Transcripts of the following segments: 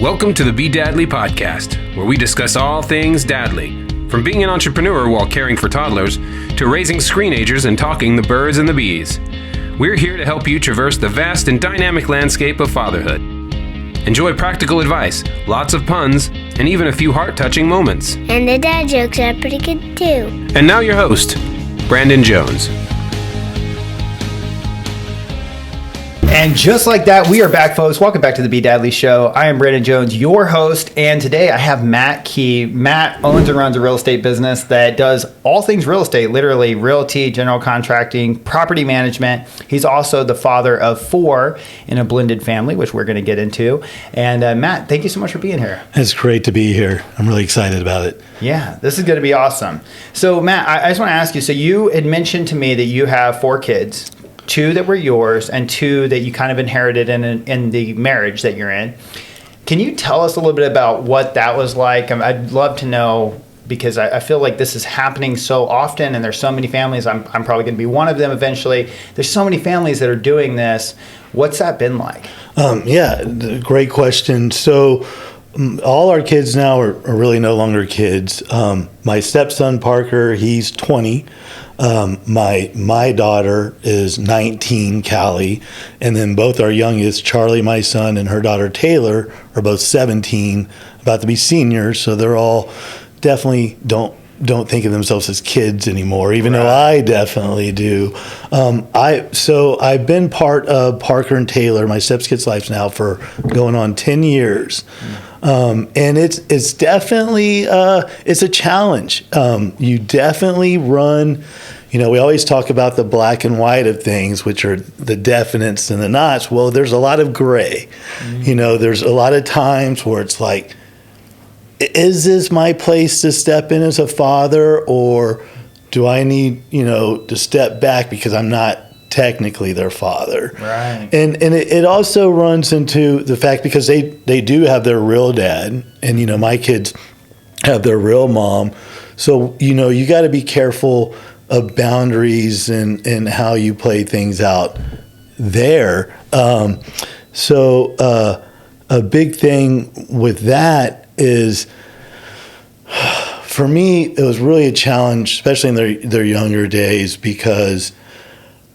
Welcome to the BeDadly podcast, where we discuss all things Dadly, from being an entrepreneur while caring for toddlers to raising screenagers and talking the birds and the bees. We're here to help you traverse the vast and dynamic landscape of fatherhood. Enjoy practical advice, lots of puns, and even a few heart-touching moments. And the dad jokes are pretty good too. And now your host, Brandon Jones. And just like that, we are back, folks. Welcome back to the BeDadly Show. I am Brandon Jones, your host, and today I have Matt Key. Matt owns and runs a real estate business that does all things real estate, literally realty, general contracting, property management. He's also the father of 4 in a blended family, which we're going to get into. And Matt, thank you so much for being here. It's great to be here. I'm really excited about it. Yeah, this is going to be awesome. So, Matt, I just want to ask you, so you had mentioned to me that you have 4 kids. 2 that were yours and 2 that you kind of inherited in the marriage that you're in. Can you tell us a little bit about what that was like? I'd love to know, because I feel like this is happening so often and there's so many families. I'm probably going to be one of them eventually. There's so many families that are doing this. What's that been like? Yeah, great question. So all our kids now are really no longer kids. My stepson, Parker, he's 20. My daughter is 19, Callie, and then both our youngest, Charlie, my son, and her daughter, Taylor, are both 17, about to be seniors. So they're all definitely don't think of themselves as kids anymore, even though I definitely do. I've been part of Parker and Taylor, my stepkids' lives now for going on 10 years. And it's definitely it's a challenge. You definitely run. We always talk about the black and white of things, which are the definites and the nots. Well, there's a lot of gray. There's a lot of times where it's like, is this my place to step in as a father, or do I need, to step back because I'm not technically their father? Right. And it also runs into the fact, because they do have their real dad, and my kids have their real mom. So you got to be careful of boundaries and how you play things out there. So a big thing with that is, for me, it was really a challenge, especially in their younger days, because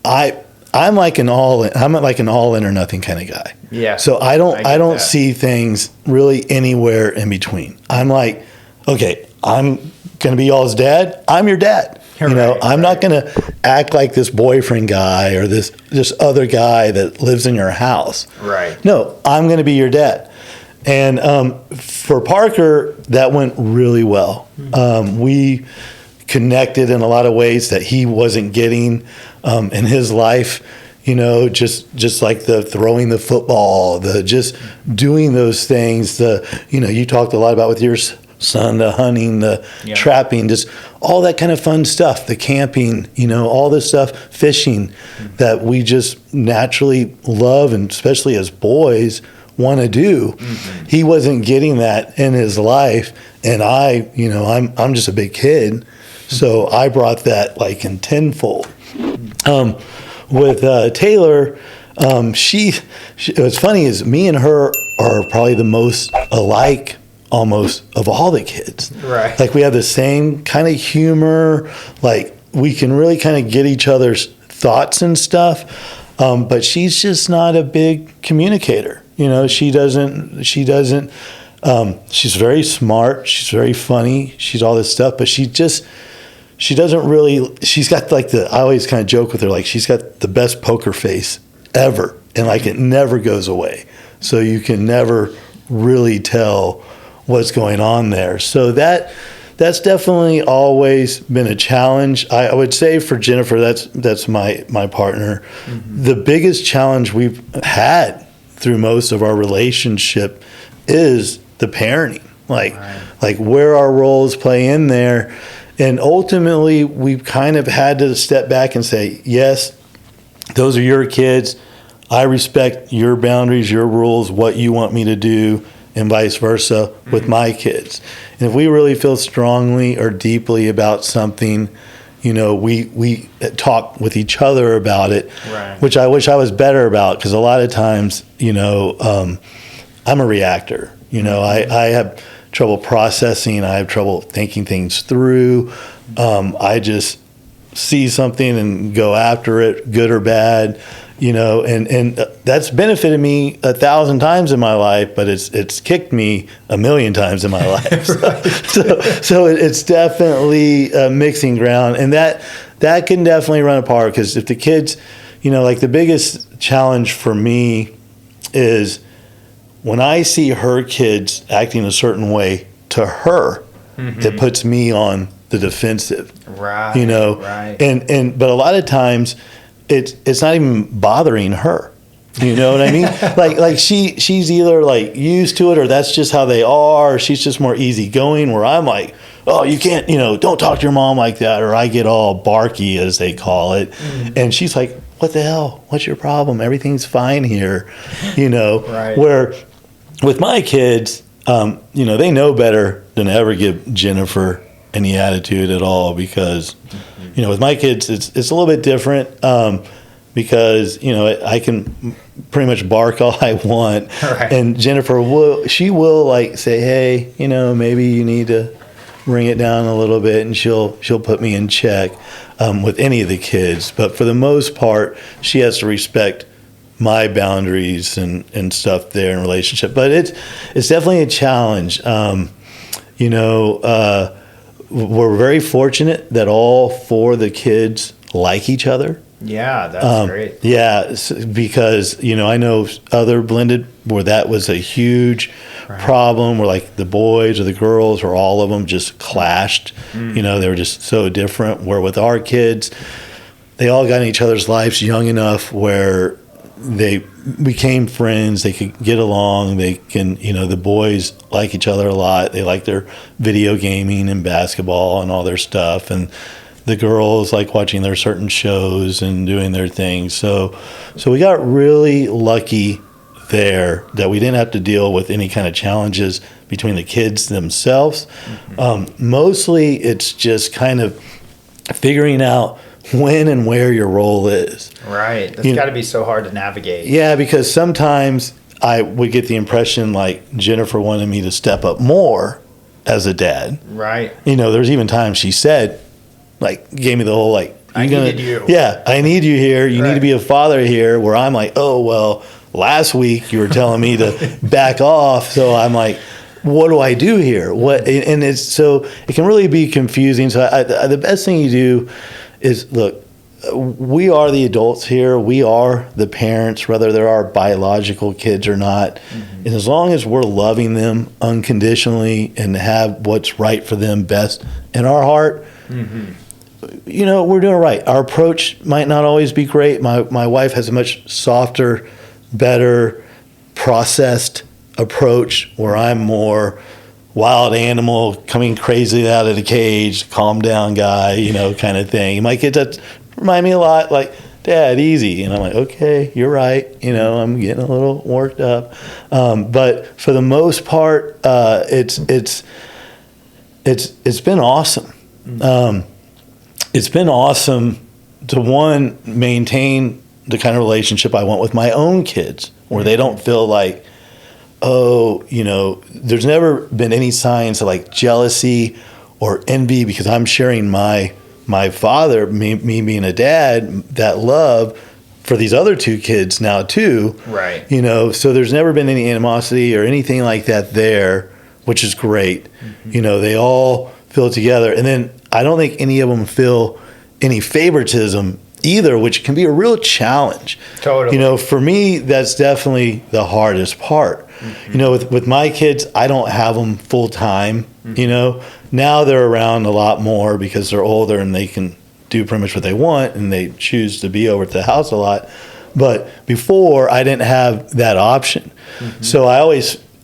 I'm like an all in or nothing kind of guy. Yeah. So I don't see things really anywhere in between. I'm like, okay, I'm gonna be y'all's dad. I'm your dad. I'm not gonna act like this boyfriend guy or this other guy that lives in your house. Right. No, I'm gonna be your dad. And for Parker, that went really well. We connected in a lot of ways that he wasn't getting in his life. Just like the throwing the football, the just doing those things. You talked a lot about with your son, the hunting, the trapping, just all that kind of fun stuff, the camping, all this stuff, fishing, that we just naturally love, and especially as boys want to do. Mm-hmm. He wasn't getting that in his life, and I'm just a big kid, so I brought that like in tenfold. With Taylor, what's funny is me and her are probably the most alike almost of all the kids. Right. Like we have the same kind of humor, like we can really kind of get each other's thoughts and stuff. But she's just not a big communicator. She doesn't, she's very smart. She's very funny. She's all this stuff, but she doesn't really, she's got like I always kind of joke with her, like she's got the best poker face ever. And like it never goes away. So you can never really tell what's going on there. So that's definitely always been a challenge. I would say for Jennifer, that's my partner. Mm-hmm. The biggest challenge we've had through most of our relationship is the parenting, like where our roles play in there. And ultimately, we've kind of had to step back and say, yes, those are your kids. I respect your boundaries, your rules, what you want me to do, and vice versa with my kids. And if we really feel strongly or deeply about something, we talk with each other about it, right. Which I wish I was better about, because a lot of times, I'm a reactor. I have trouble processing. I have trouble thinking things through. I just see something and go after it, good or bad, and that's benefited me 1,000 times in my life, but it's kicked me 1,000,000 times in my life. So it's definitely a mixing ground, and that can definitely run apart, because if the kids, like the biggest challenge for me is when I see her kids acting a certain way to her, it puts me on the defensive. Right. Right. But a lot of times it's not even bothering her. You know what I mean? like she's either like used to it, or that's just how they are. Or she's just more easygoing, where I'm like, oh, you can't, don't talk to your mom like that, or I get all barky, as they call it. And she's like, what the hell? What's your problem? Everything's fine here. Right. Where with my kids, they know better than to ever give Jennifer any attitude at all, because, with my kids, it's a little bit different, because, I can pretty much bark all I want. Right. And Jennifer will like say, hey, maybe you need to bring it down a little bit, and she'll put me in check with any of the kids. But for the most part, she has to respect my boundaries and stuff there in relationship. But it's definitely a challenge. We're very fortunate that all four of the kids like each other. Yeah, that's great. Yeah, because, I know other blended where that was a huge problem, where like the boys or the girls or all of them just clashed. They were just so different. Where with our kids, they all got in each other's lives young enough where they became friends. They could get along. They can, the boys like each other a lot. They like their video gaming and basketball and all their stuff. And the girls like watching their certain shows and doing their things. So we got really lucky there that we didn't have to deal with any kind of challenges between the kids themselves. Mostly it's just kind of figuring out when and where your role is. Right. That's got to be so hard to navigate. Yeah, because sometimes I would get the impression like Jennifer wanted me to step up more as a dad. Right. There's even times she said, like, gave me the whole, like, I need you. Yeah, I need you here. You need to be a father here. Where I'm like, oh, well, last week you were telling me to back off. So I'm like, what do I do here? What? And it's so it can really be confusing. So the best thing you do is, look, we are the adults here. We are the parents, whether they're our biological kids or not. And as long as we're loving them unconditionally and have what's right for them best in our heart, we're doing it right. Our approach might not always be great. My wife has a much softer, better, processed approach, where I'm more wild animal coming crazy out of the cage, calm down guy, kind of thing. My kids that remind me a lot like, Dad, easy. And I'm like, okay, you're right. I'm getting a little worked up. But for the most part, it's been awesome. It's been awesome to maintain the kind of relationship I want with my own kids, where they don't feel like, there's never been any signs of like jealousy or envy, because I'm sharing my father, me being a dad, that love for these other two kids now too. Right. So there's never been any animosity or anything like that there, which is great. They all feel together. And then I don't think any of them feel any favoritism either, which can be a real challenge. Totally. For me, that's definitely the hardest part. With my kids, I don't have them full time. Now they're around a lot more because they're older and they can do pretty much what they want, and they choose to be over at the house a lot. But before, I didn't have that option. So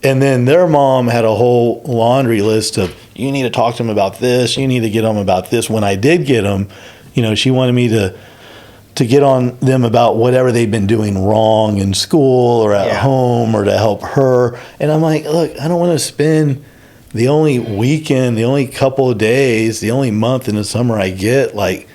and then their mom had a whole laundry list of, you need to talk to them about this, you need to get them about this. When I did get them, she wanted me to get on them about whatever they've been doing wrong in school or at home, or to help her. And I'm like, look, I don't want to spend the only weekend, the only couple of days, the only month in the summer I get, like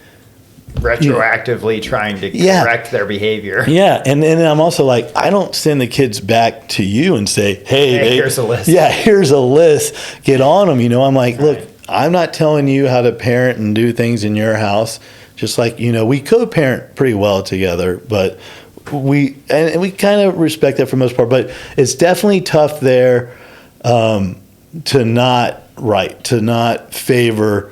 retroactively trying to correct their behavior. Yeah, and then I'm also like, I don't send the kids back to you and say, hey, here's a list. Yeah, here's a list. Get on them. I'm like, look, I'm not telling you how to parent and do things in your house. Just like, we co-parent pretty well together, but we kind of respect that for the most part. But it's definitely tough there to not favor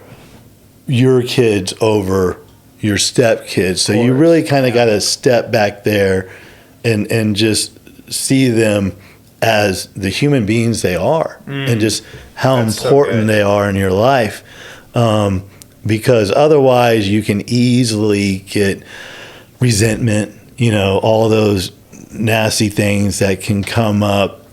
your kids over your stepkids. So you really kind of got to step back there and just see them as the human beings they are and just how important they are in your life. Because otherwise you can easily get resentment, all those nasty things that can come up,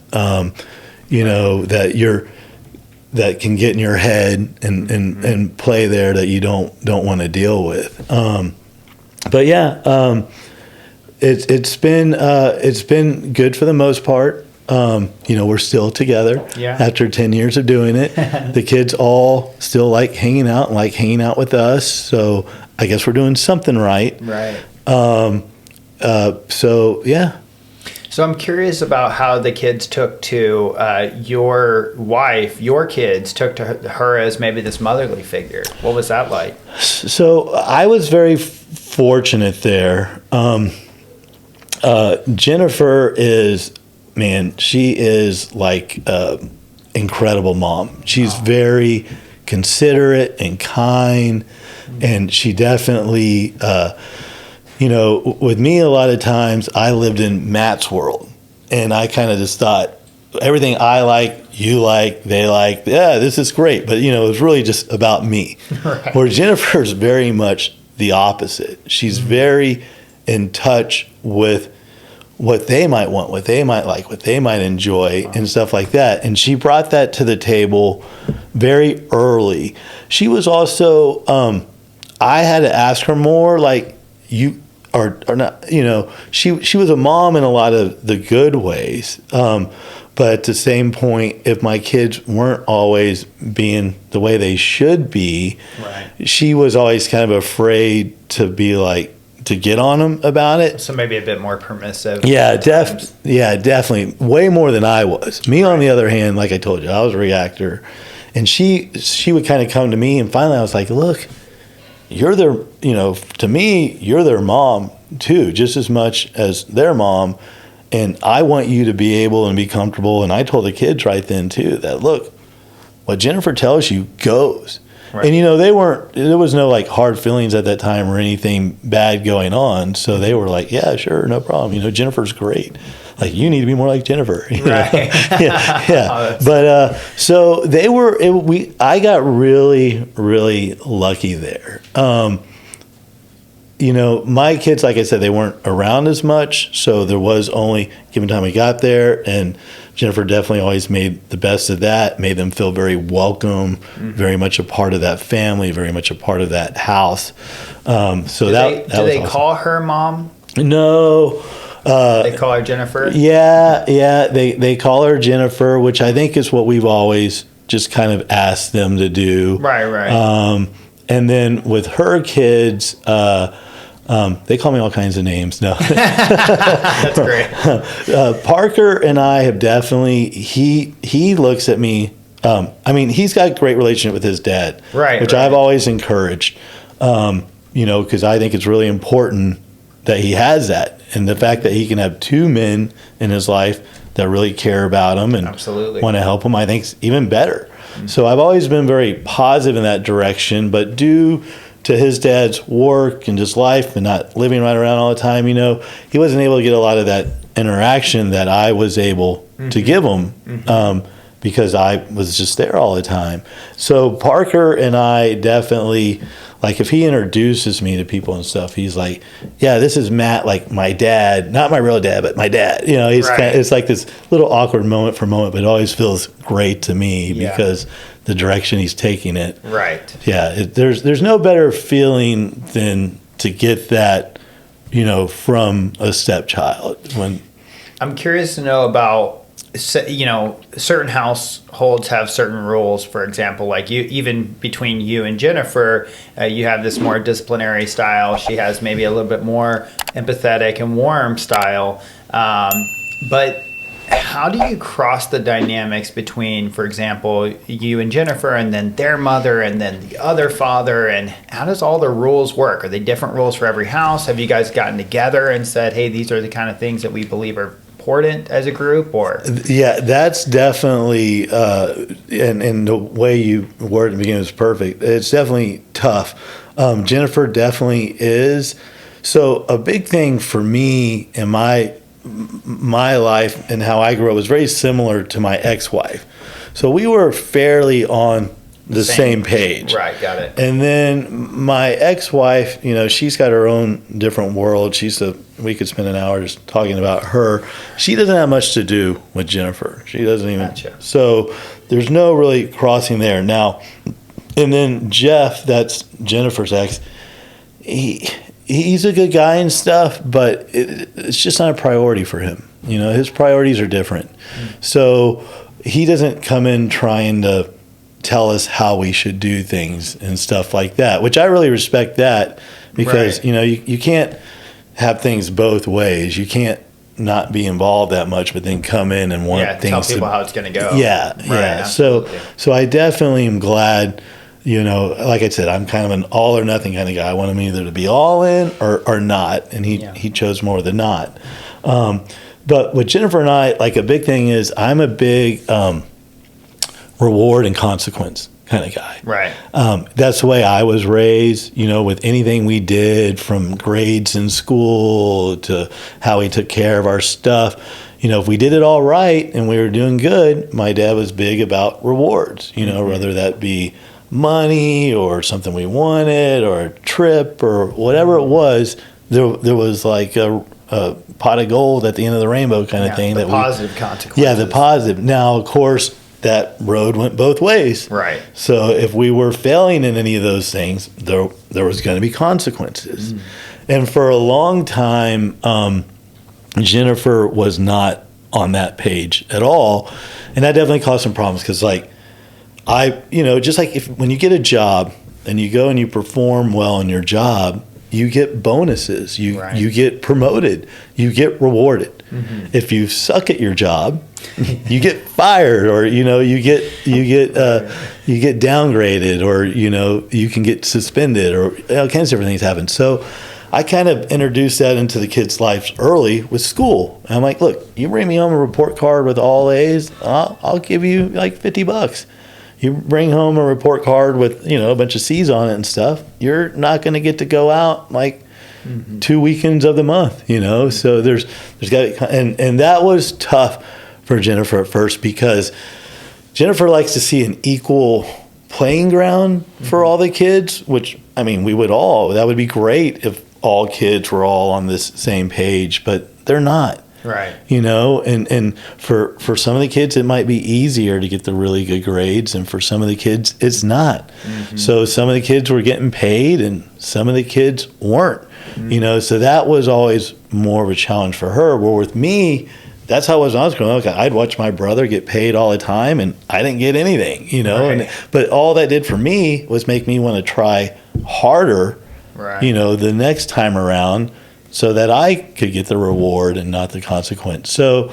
that can get in your head and play there that you don't want to deal with. But yeah, it's been good for the most part. We're still together after 10 years of doing it. The kids all still like hanging out with us. So I guess we're doing something right. Right. So yeah. So I'm curious about how the kids took to your wife. Your kids took to her as maybe this motherly figure. What was that like? So I was very fortunate there. Jennifer is, she is like incredible mom. She's very considerate and kind, and she definitely, with me a lot of times I lived in Matt's world, and I kind of just thought everything I like, you like, they like, yeah, this is great. But, it was really just about me. Right. Where Jennifer's very much the opposite. She's very in touch with what they might want, what they might like, what they might enjoy, and stuff like that. And she brought that to the table very early. She was also, I had to ask her more, like, you or not, she was a mom in a lot of the good ways. But at the same point, if my kids weren't always being the way they should be, she was always kind of afraid to be like, to get on them about it. So maybe a bit more permissive. Yeah, definitely. Way more than I was. Me, on the other hand, like I told you, I was a reactor. And she would kind of come to me, and finally I was like, look, you're their, to me, you're their mom too, just as much as their mom. And I want you to be able and be comfortable. And I told the kids right then too that, look, what Jennifer tells you goes. Right. And, there was no like hard feelings at that time or anything bad going on. So they were like, yeah, sure, no problem. Jennifer's great. Like, you need to be more like Jennifer. Right. Yeah. But so they were, I got really, really lucky there. My kids, like I said, they weren't around as much. So there was only given time we got there, and Jennifer definitely always made the best of that, made them feel very welcome, very much a part of that family, very much a part of that house. Do they awesome. Call her mom? No. They call her Jennifer? Yeah. They call her Jennifer, which I think is what we've always just kind of asked them to do. Right. And then with her kids, they call me all kinds of names. No, that's great. Parker and I have definitely. He looks at me. He's got a great relationship with his dad, which I've always encouraged. Because I think it's really important that he has that, and the fact that he can have two men in his life that really care about him and want to help him, I think is even better. Mm-hmm. So I've always been very positive in that direction, but due to his dad's work and just life and not living right around all the time, he wasn't able to get a lot of that interaction that I was able to give him because I was just there all the time. So Parker and I definitely, like, if he introduces me to people and stuff, he's like, yeah, this is Matt, like my dad, not my real dad, but my dad. It's like this little awkward moment, but it always feels great to me because the direction he's taking it. Right. Yeah. There's no better feeling than to get that, from a stepchild. When I'm curious to know about certain households have certain rules. For example, like even between you and Jennifer, you have this more disciplinary style. She has maybe a little bit more empathetic and warm style. But how do you cross the dynamics between, for example, you and Jennifer, and then their mother, and then the other father, and how does all the rules work? Are they different rules for every house? Have you guys gotten together and said, hey, these are the kind of things that we believe are important as a group? Or Yeah, that's definitely, and the way you worded it in the beginning was perfect. It's definitely tough. Jennifer definitely is. So a big thing for me in my life and how I grew up was very similar to my ex-wife. So we were fairly on the same page. Right, got it. And then my ex-wife, she's got her own different world. We could spend an hour just talking about her. She doesn't have much to do with Jennifer. She doesn't even. Gotcha. So there's no really crossing there. Now, and then Jeff, that's Jennifer's ex, he's a good guy and stuff, but it's just not a priority for him. His priorities are different. So he doesn't come in trying to tell us how we should do things and stuff like that, which I really respect that, because, Right. you can't have things both ways. You can't not be involved that much, but then come in and want things tell people how it's going to go. Yeah, Right, yeah. absolutely. So I definitely am glad, like I said, I'm kind of an all or nothing kind of guy. I want him either to be all in or not, and he chose more than not. But with Jennifer and I, like, a big thing is I'm a big reward and consequence kind of guy. Right. That's the way I was raised, with anything we did, from grades in school to how we took care of our stuff. If we did it all right and we were doing good, my dad was big about rewards, whether that be money or something we wanted or a trip or whatever it was. There was like a pot of gold at the end of the rainbow kind of thing. The positive consequences. Yeah, the positive. Now, of course, that road went both ways. Right. So if we were failing in any of those things, there was going to be consequences. And for a long time, Jennifer was not on that page at all. And that definitely caused some problems, because just like when you get a job and you go and you perform well in your job, you get bonuses, you get promoted, you get rewarded. If you suck at your job, you get fired, or you get downgraded, or you can get suspended, or all kinds of different things happen. So I kind of introduced that into the kids' lives early with school. And I'm like, look, you bring me home a report card with all A's, I'll give you like $50. You bring home a report card with a bunch of C's on it and stuff, you're not going to get to go out like 2 weekends of the month, So there's got, and that was tough for Jennifer at first, because Jennifer likes to see an equal playing ground for all the kids, which, I mean, that would be great if all kids were all on this same page, but they're not. Right. And for some of the kids, it might be easier to get the really good grades, and for some of the kids, it's not. So some of the kids were getting paid, and some of the kids weren't. So that was always more of a challenge for her. Where with me, that's how it was when I was growing up. I'd watch my brother get paid all the time, and I didn't get anything. Right. But all that did for me was make me want to try harder. Right. The next time around, so that I could get the reward and not the consequence. So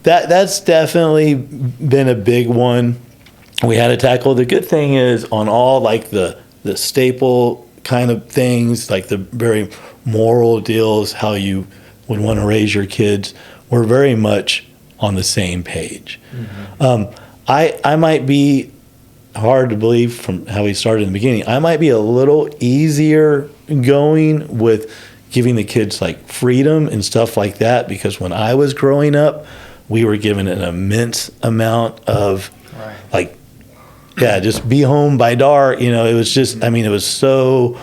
that's definitely been a big one we had to tackle. The good thing is, on all like the staple kind of things, like the very moral deals, how you would want to raise your kids, we're very much on the same page. I might be, hard to believe from how we started in the beginning, I might be a little easier going with giving the kids like freedom and stuff like that, because when I was growing up, we were given an immense amount of just be home by dark. It was just, it was so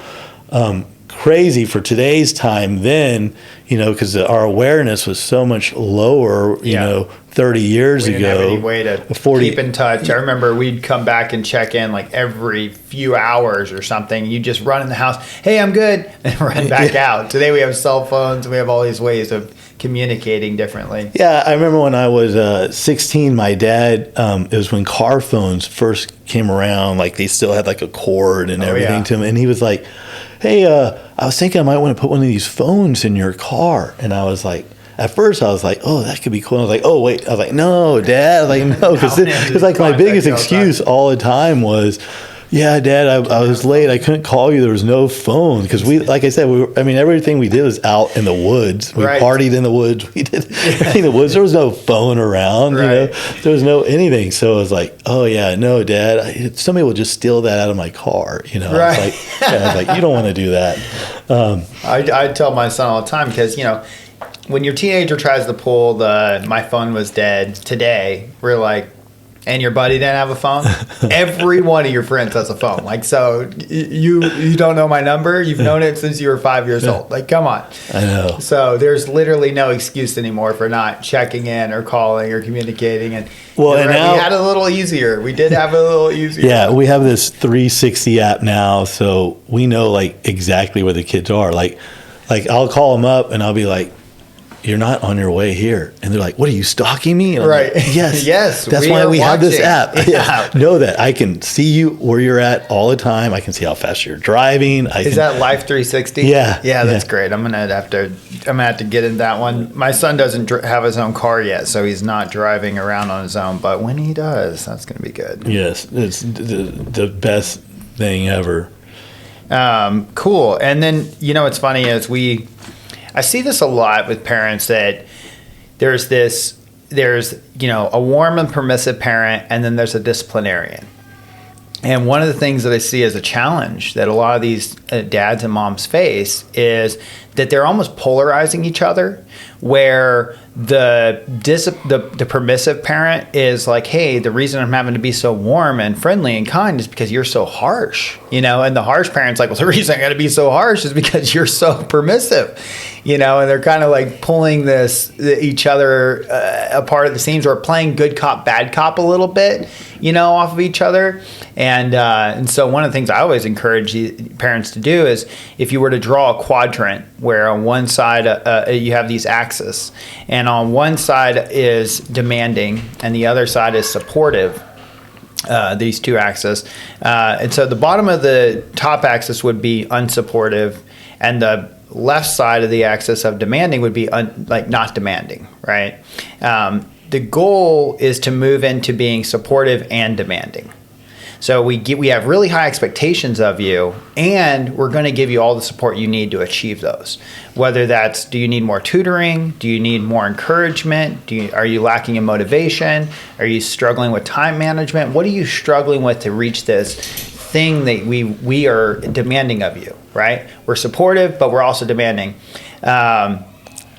crazy for today's time then, because our awareness was so much lower, you know, 30 years we ago. didn't have any way to keep in touch. I remember we'd come back and check in like every few hours or something. You just run in the house, hey, I'm good, and run back out. Today we have cell phones. We have all these ways of communicating differently. Yeah, I remember when I was 16, my dad, it was when car phones first came around, like they still had like a cord and everything to them. And he was like, hey, I was thinking I might want to put one of these phones in your car. And I was like, at first I was like, oh, that could be cool. And I was like, oh, wait. I was like, no, Dad. Like, no, because like my biggest excuse all the time was, yeah, Dad, I was late. I couldn't call you. There was no phone because like I said, everything we did was out in the woods. We partied in the woods. We did in the woods. There was no phone around. There was no anything. So I was like, oh yeah, no, Dad. Somebody will just steal that out of my car. I was like, you don't want to do that. I tell my son all the time because when your teenager tries to pull my phone was dead today, we're like, and your buddy didn't have a phone? Every one of your friends has a phone. Like, so you don't know my number? You've known it since you were 5 years old. Like, come on. I know. So there's literally no excuse anymore for not checking in or calling or communicating. And now we had it a little easier. We did have it a little easier. Yeah, we have this 360 app now, so we know like exactly where the kids are. Like I'll call them up and I'll be like, you're not on your way here. And they're like, what, are you stalking me? And right. Like, yes. Yes. That's why we have this app. Yeah. Know that I can see you where you're at all the time. I can see how fast you're driving. Is that Life 360? Yeah. Yeah, that's great. I'm gonna have to get in that one. My son doesn't have his own car yet, so he's not driving around on his own. But when he does, that's gonna be good. Yes, it's the best thing ever. Cool. And then what's funny is I see this a lot with parents that there's a warm and permissive parent, and then there's a disciplinarian. And one of the things that I see as a challenge that a lot of these dads and moms face is that they're almost polarizing each other, where the permissive parent is like, hey, the reason I'm having to be so warm and friendly and kind is because you're so harsh, and the harsh parent's like, well, the reason I got to be so harsh is because you're so permissive, and they're kind of like pulling each other apart at the seams, or playing good cop, bad cop a little bit, off of each other. And so one of the things I always encourage parents to do is, if you were to draw a quadrant where on one side you have these axes, and on one side is demanding and the other side is supportive, these two axes. And so the bottom of the top axis would be unsupportive, and the left side of the axis of demanding would be not demanding, right? The goal is to move into being supportive and demanding. So we have really high expectations of you, and we're going to give you all the support you need to achieve those. Whether that's, do you need more tutoring? Do you need more encouragement? Are you lacking in motivation? Are you struggling with time management? What are you struggling with to reach this thing that we are demanding of you, right? We're supportive, but we're also demanding.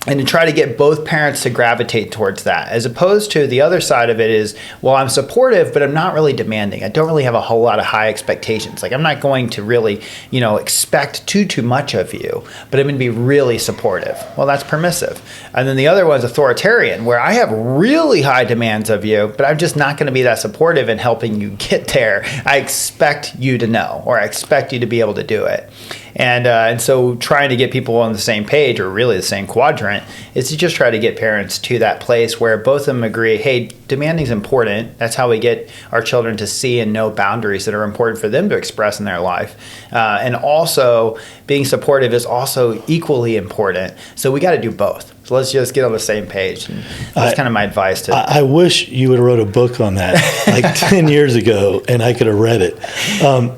And to try to get both parents to gravitate towards that, as opposed to the other side of it is, well, I'm supportive, but I'm not really demanding. I don't really have a whole lot of high expectations. Like, I'm not going to really, expect too much of you, but I'm going to be really supportive. Well, that's permissive. And then the other one is authoritarian, where I have really high demands of you, but I'm just not going to be that supportive in helping you get there. I expect you to know, or I expect you to be able to do it. And so trying to get people on the same page, or really the same quadrant, is to just try to get parents to that place where both of them agree, hey, demanding is important. That's how we get our children to see and know boundaries that are important for them to express in their life. And also being supportive is also equally important. So we got to do both. So let's just get on the same page. And that's kind of my advice to. I wish you would have wrote a book on that like 10 years ago, and I could have read it.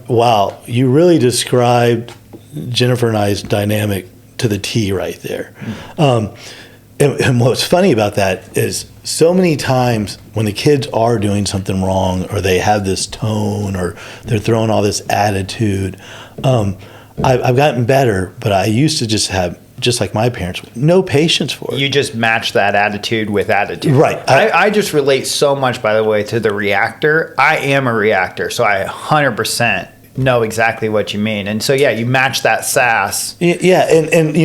Wow, you really described Jennifer and I's dynamic to the T right there. And what's funny about that is, so many times when the kids are doing something wrong, or they have this tone, or they're throwing all this attitude, I've gotten better, but I used to just have, just like my parents, no patience for it. You just match that attitude with attitude. Right. I just relate so much, by the way, to the reactor. I am a reactor, so I 100% know exactly what you mean. And so, yeah, you match that sass. Yeah, and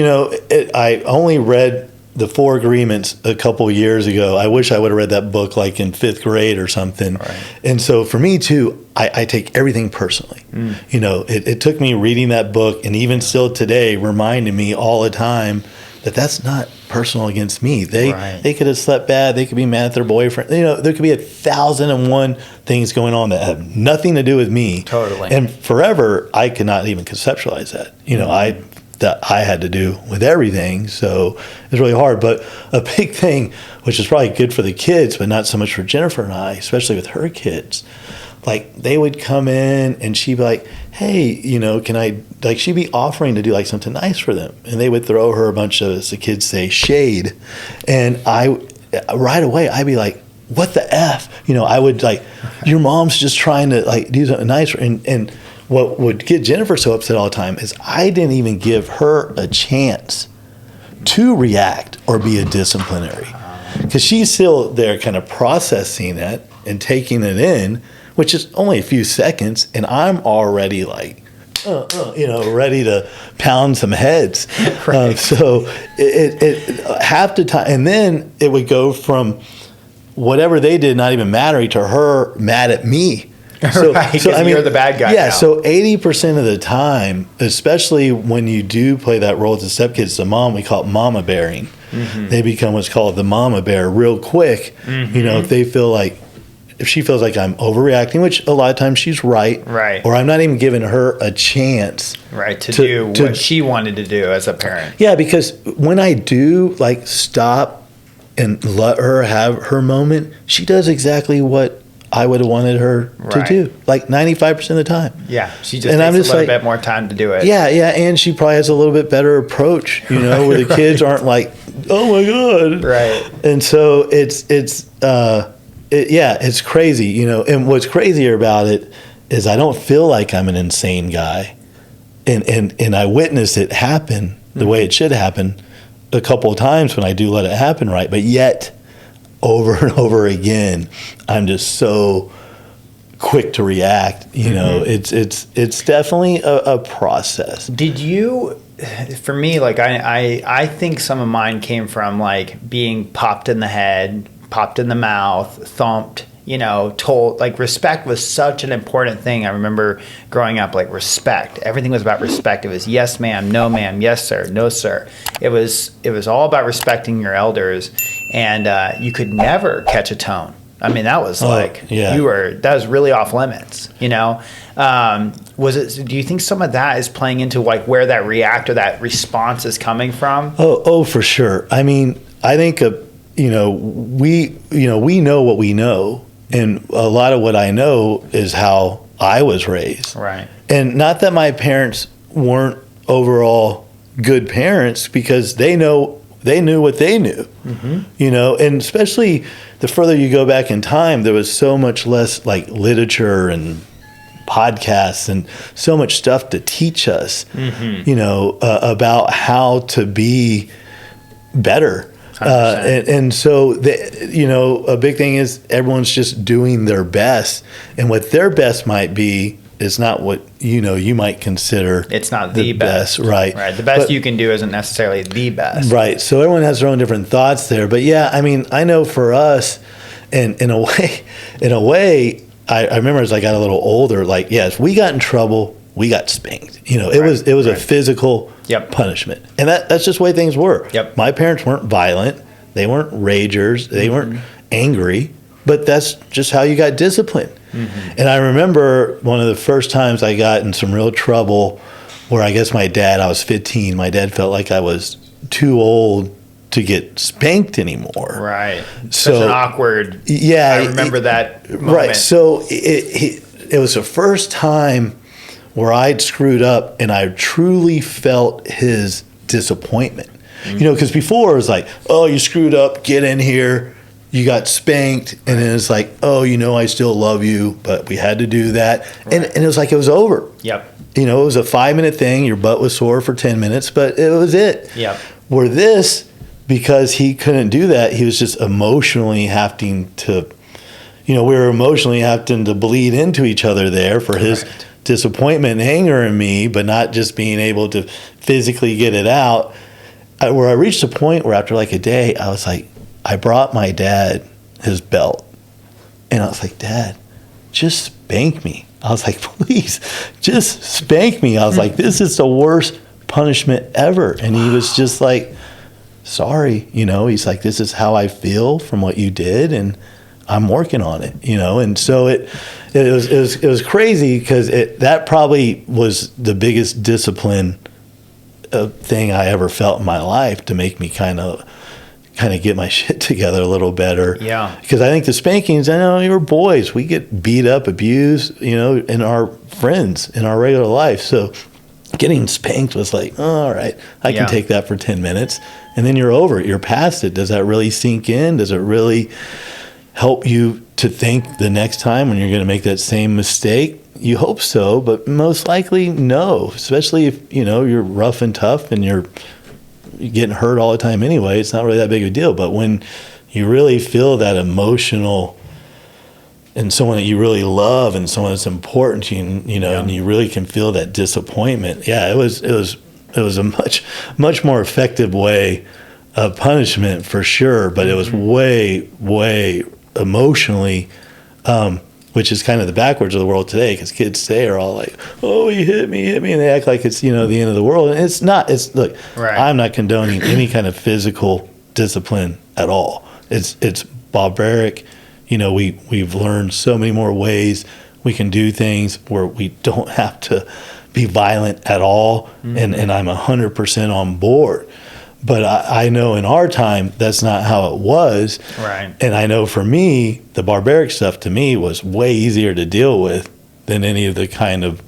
I only read the 4 Agreements a couple years ago. I wish I would have read that book like in 5th grade or something. Right. And so for me too, I take everything personally. It took me reading that book, and even still today, reminding me all the time that that's not personal against me. They could have slept bad. They could be mad at their boyfriend. There could be 1,001 things going on that have nothing to do with me. Totally. And forever, I could not even conceptualize that. I had to do with everything. So it's really hard. But a big thing, which is probably good for the kids, but not so much for Jennifer and I, especially with her kids, like they would come in and she'd be like, hey, can I, like she'd be offering to do like something nice for them. And they would throw her a bunch of, as the kids say, shade. And right away, I'd be like, what the F? I would like, your mom's just trying to like do something nice. And what would get Jennifer so upset all the time is I didn't even give her a chance to react or be a disciplinary. Because she's still there kind of processing it and taking it in, which is only a few seconds, and I'm already like, ready to pound some heads. Right. So it half the time, and then it would go from whatever they did not even mattering to her mad at me. So you're the bad guy. Yeah, now. so 80% of the time, especially when you do play that role as a stepkid, the mom, we call it mama bearing. Mm-hmm. They become what's called the mama bear real quick. Mm-hmm. If they feel like, if she feels like I'm overreacting, which a lot of times she's right, or I'm not even giving her a chance, to do what she wanted to do as a parent. Yeah, because when I do like stop and let her have her moment, she does exactly what I would have wanted her to do, like 95% of the time. Yeah, she just takes a little bit more time to do it. Yeah, and she probably has a little bit better approach, where the kids aren't like, oh my God. Right. And so it's crazy, and what's crazier about it is I don't feel like I'm an insane guy. And I witnessed it happen the way it should happen a couple of times when I do let it happen right, but yet over and over again, I'm just so quick to react. It's definitely a process. Did you, for me, like I think some of mine came from like being popped in the head, popped in the mouth, thumped, told, like respect was such an important thing. I remember growing up, like respect. Everything was about respect. It was yes, ma'am, no, ma'am, yes, sir, no, sir. It was all about respecting your elders, and you could never catch a tone. I mean, that was that was really off limits, do you think some of that is playing into like where that react or that response is coming from? Oh, for sure. I mean, I think, we know what we know. And a lot of what I know is how I was raised. Right. And not that my parents weren't overall good parents, because they knew what they knew. Mm-hmm. And especially the further you go back in time, there was so much less like literature and podcasts and so much stuff to teach us, about how to be better. And so, a big thing is everyone's just doing their best, and what their best might be is not what you might consider. It's not the best, right? Right. The best you can do isn't necessarily the best, right? So everyone has their own different thoughts there. But yeah, I mean, I know for us, and in a way, I remember as I got a little older, like yes, we got in trouble. We got spanked. It was a physical punishment. And that's just the way things were. Yep. My parents weren't violent. They weren't ragers. They weren't angry. But that's just how you got disciplined. Mm-hmm. And I remember one of the first times I got in some real trouble where I guess I was 15. My dad felt like I was too old to get spanked anymore. Right. Such an awkward. Yeah. I remember that moment. Right. So it was the first time where I'd screwed up and I truly felt his disappointment. Mm-hmm. Because before it was like, oh, you screwed up, get in here, you got spanked, and then it's like, oh, I still love you, but we had to do that. Right. And it was like it was over. Yep. It was a 5-minute thing, your butt was sore for 10 minutes, but it was it. Yep. Where this, because he couldn't do that, he was just emotionally having to, we were emotionally having to bleed into each other there for his disappointment and anger in me, but not just being able to physically get it out. Where I reached a point where after like a day, I was like, I brought my dad his belt. And I was like, Dad, just spank me. I was like, please, just spank me. I was like, this is the worst punishment ever. And he was just like, sorry, he's like, this is how I feel from what you did, and I'm working on it, And so it was crazy because that probably was the biggest discipline thing I ever felt in my life to make me kind of get my shit together a little better. Yeah. Because I think the spankings, I know you're boys, we get beat up, abused, in our friends, in our regular life. So getting spanked was like, oh, all right, I can take that for 10 minutes. And then you're over it. You're past it. Does that really sink in? Does it really help you to think the next time when you're going to make that same mistake? You hope so, but most likely no, especially if, you're rough and tough and you're getting hurt all the time anyway. It's not really that big of a deal. But when you really feel that emotional and someone that you really love and someone that's important to you, and you really can feel that disappointment. Yeah, it was a much more effective way of punishment for sure, but it was way emotionally, which is kind of the backwards of the world today, because kids today are all like, oh, he hit me, and they act like it's, the end of the world. And it's not. Look, right. I'm not condoning any kind of physical discipline at all. It's barbaric. We've learned so many more ways we can do things where we don't have to be violent at all. And I'm 100% on board. But I know in our time, that's not how it was. Right. And I know for me, the barbaric stuff to me was way easier to deal with than any of the kind of,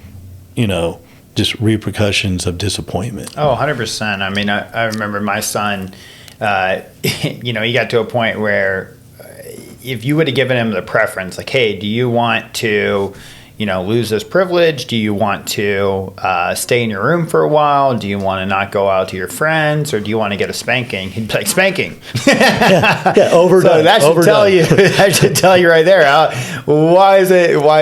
just repercussions of disappointment. Oh, 100%. I mean, I remember my son, he got to a point where if you would have given him the preference, like, hey, do you want to, lose this privilege? Do you want to stay in your room for a while? Do you want to not go out to your friends? Or do you want to get a spanking? He'd be like, spanking. Overdone. So that should tell you. That should tell you right there. Why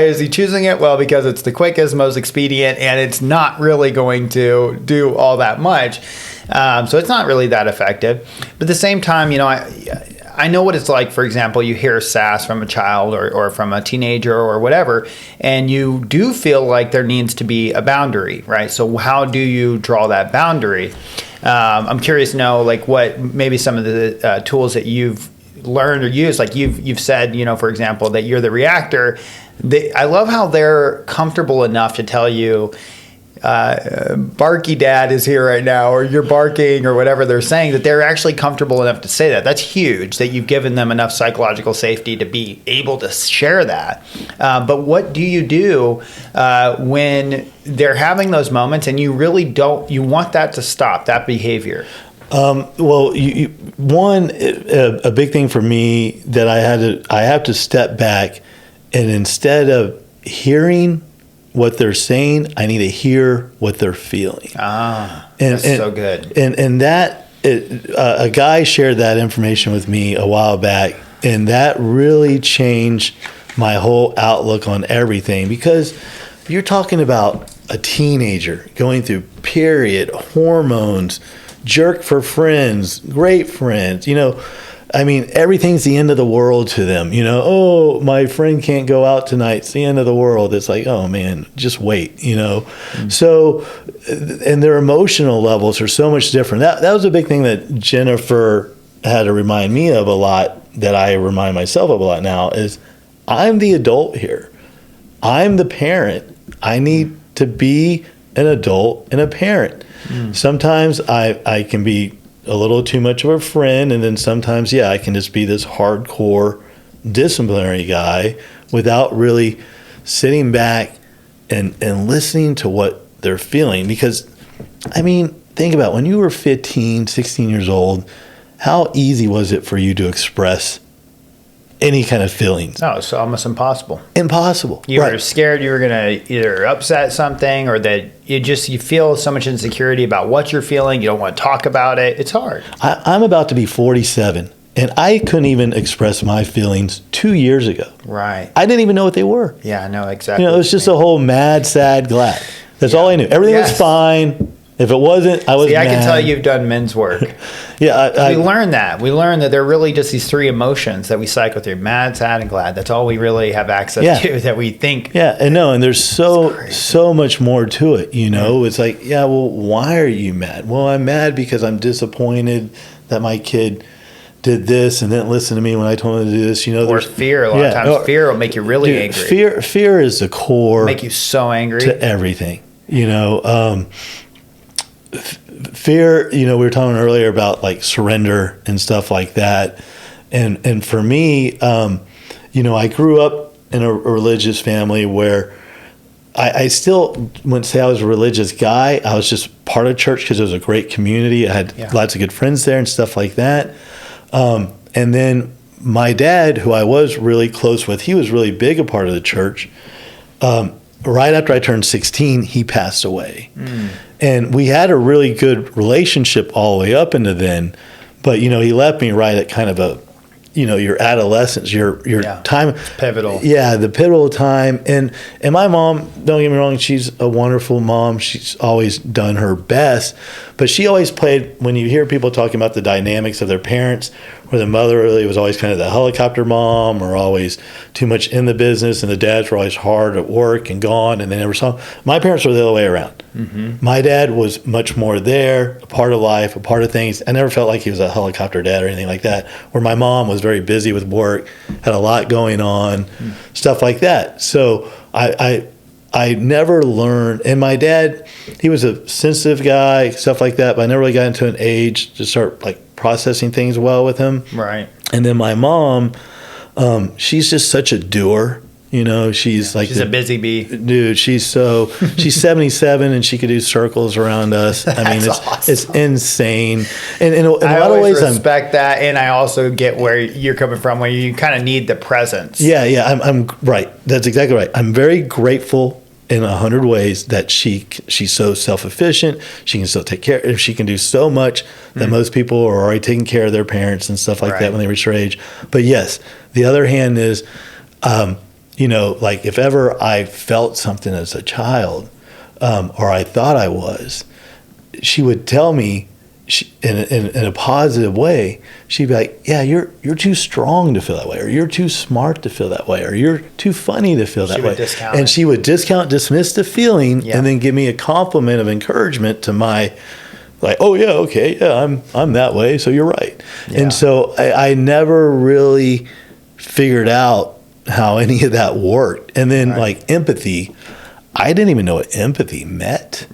is he choosing it? Well, because it's the quickest, most expedient, and it's not really going to do all that much. So it's not really that effective. But at the same time, I know what it's like. For example, you hear sass from a child or from a teenager or whatever, and you do feel like there needs to be a boundary, right? So how do you draw that boundary? I'm curious to know, like, what maybe some of the tools that you've learned or used. Like you've said, for example, that you're the reactor. I love how they're comfortable enough to tell you, barky dad is here right now, or you're barking, or whatever they're saying, that they're actually comfortable enough to say that. That's huge, that you've given them enough psychological safety to be able to share that. But what do you do when they're having those moments and you really you want that to stop, that behavior? Well, a big thing for me that I have to step back, and instead of hearing what they're saying, I need to hear what they're feeling. That's so good. And a guy shared that information with me a while back, and that really changed my whole outlook on everything. Because you're talking about a teenager going through period, hormones, jerk for friends, great friends, I mean, everything's the end of the world to them. Oh, my friend can't go out tonight. It's the end of the world. It's like, oh man, just wait, Mm-hmm. So, and their emotional levels are so much different. That was a big thing that Jennifer had to remind me of a lot, that I remind myself of a lot now, is I'm the adult here. I'm the parent. I need to be an adult and a parent. Sometimes I can be a little too much of a friend, and then sometimes, I can just be this hardcore disciplinary guy without really sitting back and listening to what they're feeling. Because, I mean, think about when you were 15, 16 years old, how easy was it for you to express any kind of feelings? No, it's almost impossible. Impossible. You were scared you were going to either upset something, or that you feel so much insecurity about what you're feeling. You don't want to talk about it. It's hard. I'm about to be 47, And I couldn't even express my feelings 2 years ago. Right. I didn't even know what they were. Yeah, I know exactly. You know, it was just a whole mad, sad, glad. That's all I knew. Everything was fine. If it wasn't, I was mad. I can tell you've done men's work. Yeah. We learned that. We learned that they're really just these three emotions that we cycle through: mad, sad, and glad. That's all we really have access to, that we think. Yeah, and there's so much more to it, you know? It's like, well, why are you mad? Well, I'm mad because I'm disappointed that my kid did this and didn't listen to me when I told him to do this. You know, or fear. A lot of times, fear will make you really angry. Fear is the core. Make you so angry to everything. You know, fear. You know, we were talking earlier about like surrender and stuff like that. And for me, you know, I grew up in a religious family where I still wouldn't say I was a religious guy. I was just part of church because it was a great community. I had lots of good friends there and stuff like that. And then my dad, who I was really close with, he was really big a part of the church. Right after I turned 16, he passed away. And we had a really good relationship all the way up into then. But, you know, he left me right at kind of a, you know, your adolescence, your time. It's pivotal. Yeah, the pivotal time. And my mom, don't get me wrong, she's a wonderful mom. She's always done her best. But she always played, when you hear people talking about the dynamics of their parents, where the mother really was always kind of the helicopter mom, or always too much in the business, and the dads were always hard at work and gone, and they never saw them. My parents were the other way around. My dad was much more there, a part of life, a part of things. I never felt like he was a helicopter dad or anything like that, where my mom was very busy with work, had a lot going on, stuff like that. So I never learned, and my dad, he was a sensitive guy, stuff like that, but I never really got into an age to start like processing things well with him. Right. And then my mom, she's just such a doer. You know, she's a busy bee. Dude, she's 77 and she could do circles around us. I mean, it's insane. And in a lot of ways, I respect that. And I also get where you're coming from, where you kind of need the presence. Yeah. I'm right. That's exactly right. I'm very grateful in 100 ways that she's so self-efficient. She can still take care. She can do so much that most people are already taking care of their parents and stuff like that when they reach their age. But yes, the other hand is, you know, like if ever I felt something as a child, or I thought I was, she would tell me in a positive way. She'd be like, "Yeah, you're too strong to feel that way, or you're too smart to feel that way, or you're too funny to feel that way." And she would dismiss the feeling, and then give me a compliment of encouragement to my, like, "Oh yeah, okay, yeah, I'm that way, so you're right." And so I never really figured out how any of that worked. And then like empathy, I didn't even know what empathy meant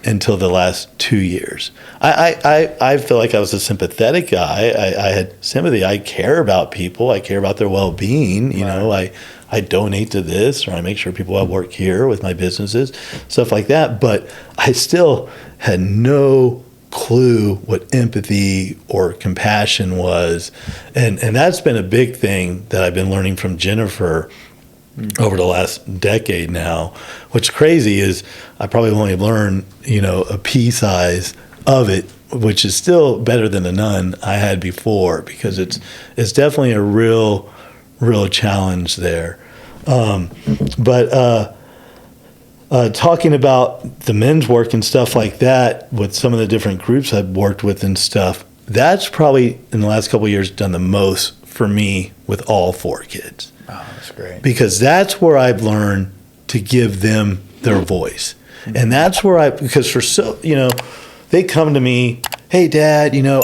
until the last 2 years. I feel like I was a sympathetic guy. I had sympathy. I care about people. I care about their well-being. You know, I donate to this, or I make sure people have work here with my businesses, stuff like that. But I still had no clue what empathy or compassion was. And that's been a big thing that I've been learning from Jennifer over the last decade now. What's crazy is I probably only learned, you know, a pea size of it, which is still better than the none I had before, because it's definitely a real challenge there. Talking about the men's work and stuff like that with some of the different groups I've worked with and stuff, that's probably in the last couple of years done the most for me with all 4 kids. Oh, that's great. Because that's where I've learned to give them their voice. And that's where you know, they come to me, "Hey Dad, you know,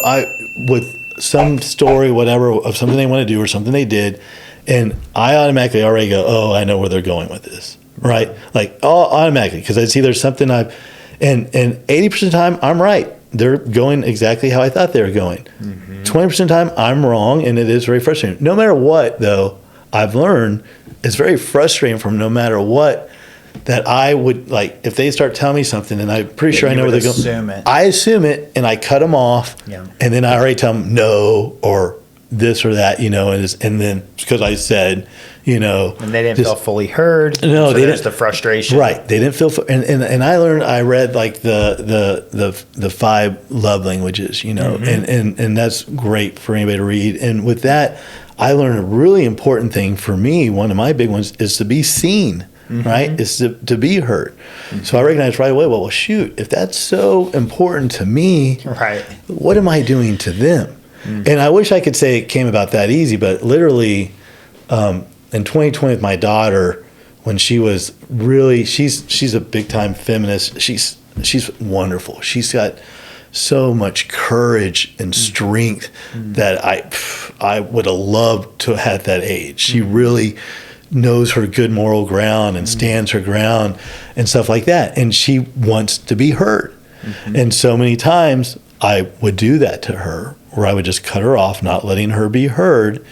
with some story, whatever, of something they want to do or something they did," and I automatically already go, "Oh, I know where they're going with this." Right? Like, automatically, because I see there's something and 80% of the time, I'm right. They're going exactly how I thought they were going. 20% of the time, I'm wrong, and it is very frustrating. No matter what, though, I've learned it's very frustrating from no matter what, that I would, like, if they start telling me something, and I'm pretty sure I know where they're going. I assume it, and I cut them off, and then I already tell them no, or this or that, and then because I said, and they didn't feel fully heard. No, so they there's didn't. The frustration, right? They didn't feel, and I read like the 5 love languages, and that's great for anybody to read. And with that, I learned a really important thing for me. One of my big ones is to be seen. Right? Is to be heard. So I recognized right away, well, shoot, if that's so important to me, right, what am I doing to them? And I wish I could say it came about that easy, but literally in 2020 with my daughter, when she was really, she's a big time feminist. She's wonderful. She's got so much courage and strength that I would have loved to have at that age. She really knows her good moral ground and stands her ground and stuff like that. And she wants to be heard. And so many times I would do that to her, where I would just cut her off, not letting her be heard.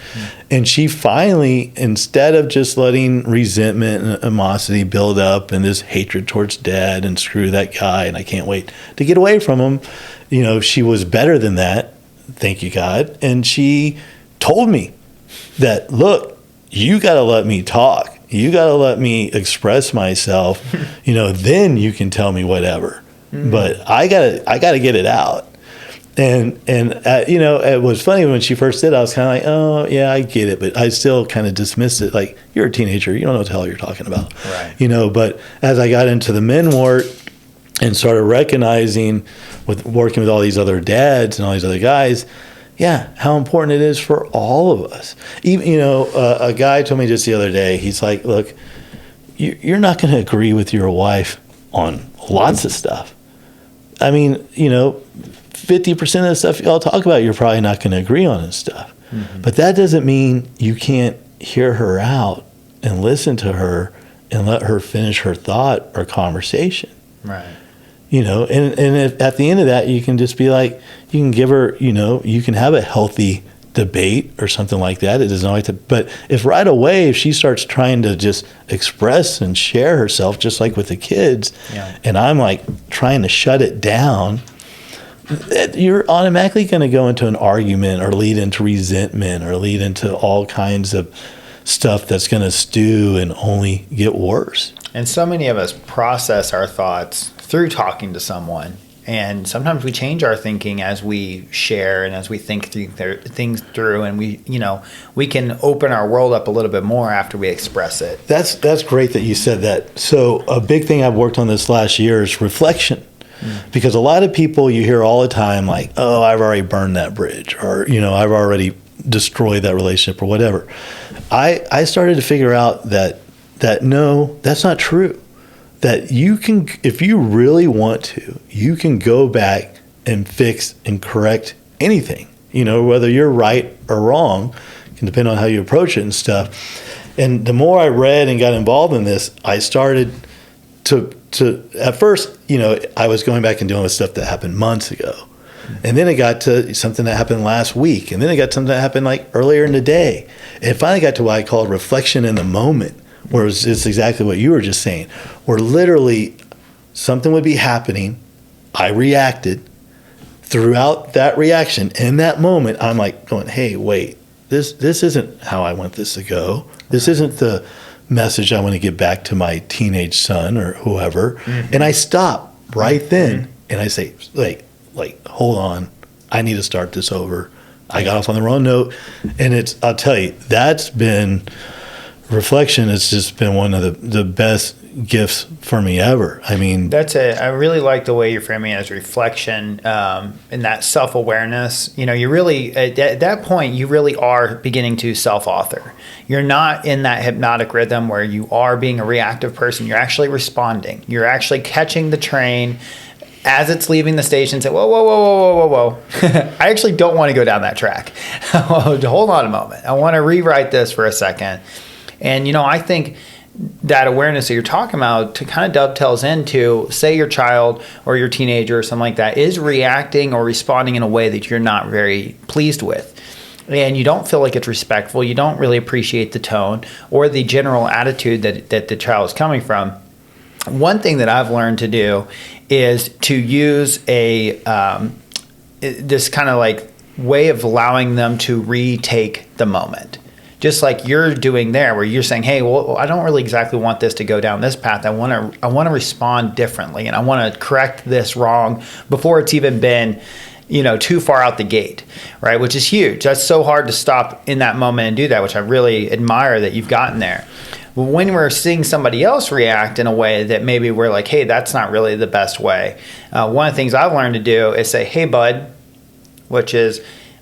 And she finally, instead of just letting resentment and animosity build up and this hatred towards Dad and screw that guy and I can't wait to get away from him, she was better than that. Thank you, God. And she told me that, look, you got to let me talk. You got to let me express myself. Then you can tell me whatever. But I gotta get it out. And it was funny when she first did. I was kind of like, oh yeah, I get it, but I still kind of dismissed it. Like, you're a teenager, you don't know what the hell you're talking about, right? But as I got into the men wart and started recognizing, with working with all these other dads and all these other guys, yeah, how important it is for all of us. Even, a guy told me just the other day, he's like, look, you're not going to agree with your wife on lots of stuff. I mean, 50% of the stuff y'all talk about, you're probably not going to agree on and stuff. But that doesn't mean you can't hear her out and listen to her and let her finish her thought or conversation. Right. And if at the end of that, you can just be like, you can give her, you can have a healthy debate or something like that. It doesn't always, but if right away, if she starts trying to just express and share herself, just like with the kids, and I'm like trying to shut it down, you're automatically going to go into an argument or lead into resentment or lead into all kinds of stuff that's going to stew and only get worse. And so many of us process our thoughts through talking to someone. And sometimes we change our thinking as we share and as we think things through, and we can open our world up a little bit more after we express it. That's great that you said that. So a big thing I've worked on this last year is reflection. Because a lot of people you hear all the time like, oh, I've already burned that bridge, or, I've already destroyed that relationship or whatever. I started to figure out that no, that's not true. That you can, if you really want to, you can go back and fix and correct anything, whether you're right or wrong, can depend on how you approach it and stuff. And the more I read and got involved in this, I started to at first, I was going back and dealing with stuff that happened months ago. And then it got to something that happened last week. And then it got something that happened like earlier in the day. And it finally got to what I call reflection in the moment, where it's exactly what you were just saying, where literally something would be happening. I reacted. Throughout that reaction, in that moment, I'm like going, hey, wait, this isn't how I want this to go. This isn't the message I want to get back to my teenage son or whoever. And I stop right then and I say, like, hold on, I need to start this over. I got off on the wrong note. And I'll tell you, that's been reflection. It's just been one of the best gifts for me ever. I mean, I really like the way you're framing it as reflection, and that self-awareness. You really, at that point, you really are beginning to self-author. You're not in that hypnotic rhythm where you are being a reactive person. You're actually responding. You're actually catching the train as it's leaving the station. Say, whoa, whoa, whoa, whoa, whoa, whoa. I actually don't want to go down that track. Hold on a moment. I want to rewrite this for a second. And, I think that awareness that you're talking about to kind of dovetails into, say your child or your teenager or something like that is reacting or responding in a way that you're not very pleased with. And you don't feel like it's respectful. You don't really appreciate the tone or the general attitude that the child is coming from. One thing that I've learned to do is to use this kind of like way of allowing them to retake the moment. Just like you're doing there, where you're saying, hey, well, I don't really exactly want this to go down this path. I want to respond differently, and I want to correct this wrong before it's even been, too far out the gate, right? Which is huge. That's so hard to stop in that moment and do that, which I really admire that you've gotten there. When we're seeing somebody else react in a way that maybe we're like, hey, that's not really the best way. One of the things I've learned to do is say, hey, bud, which is,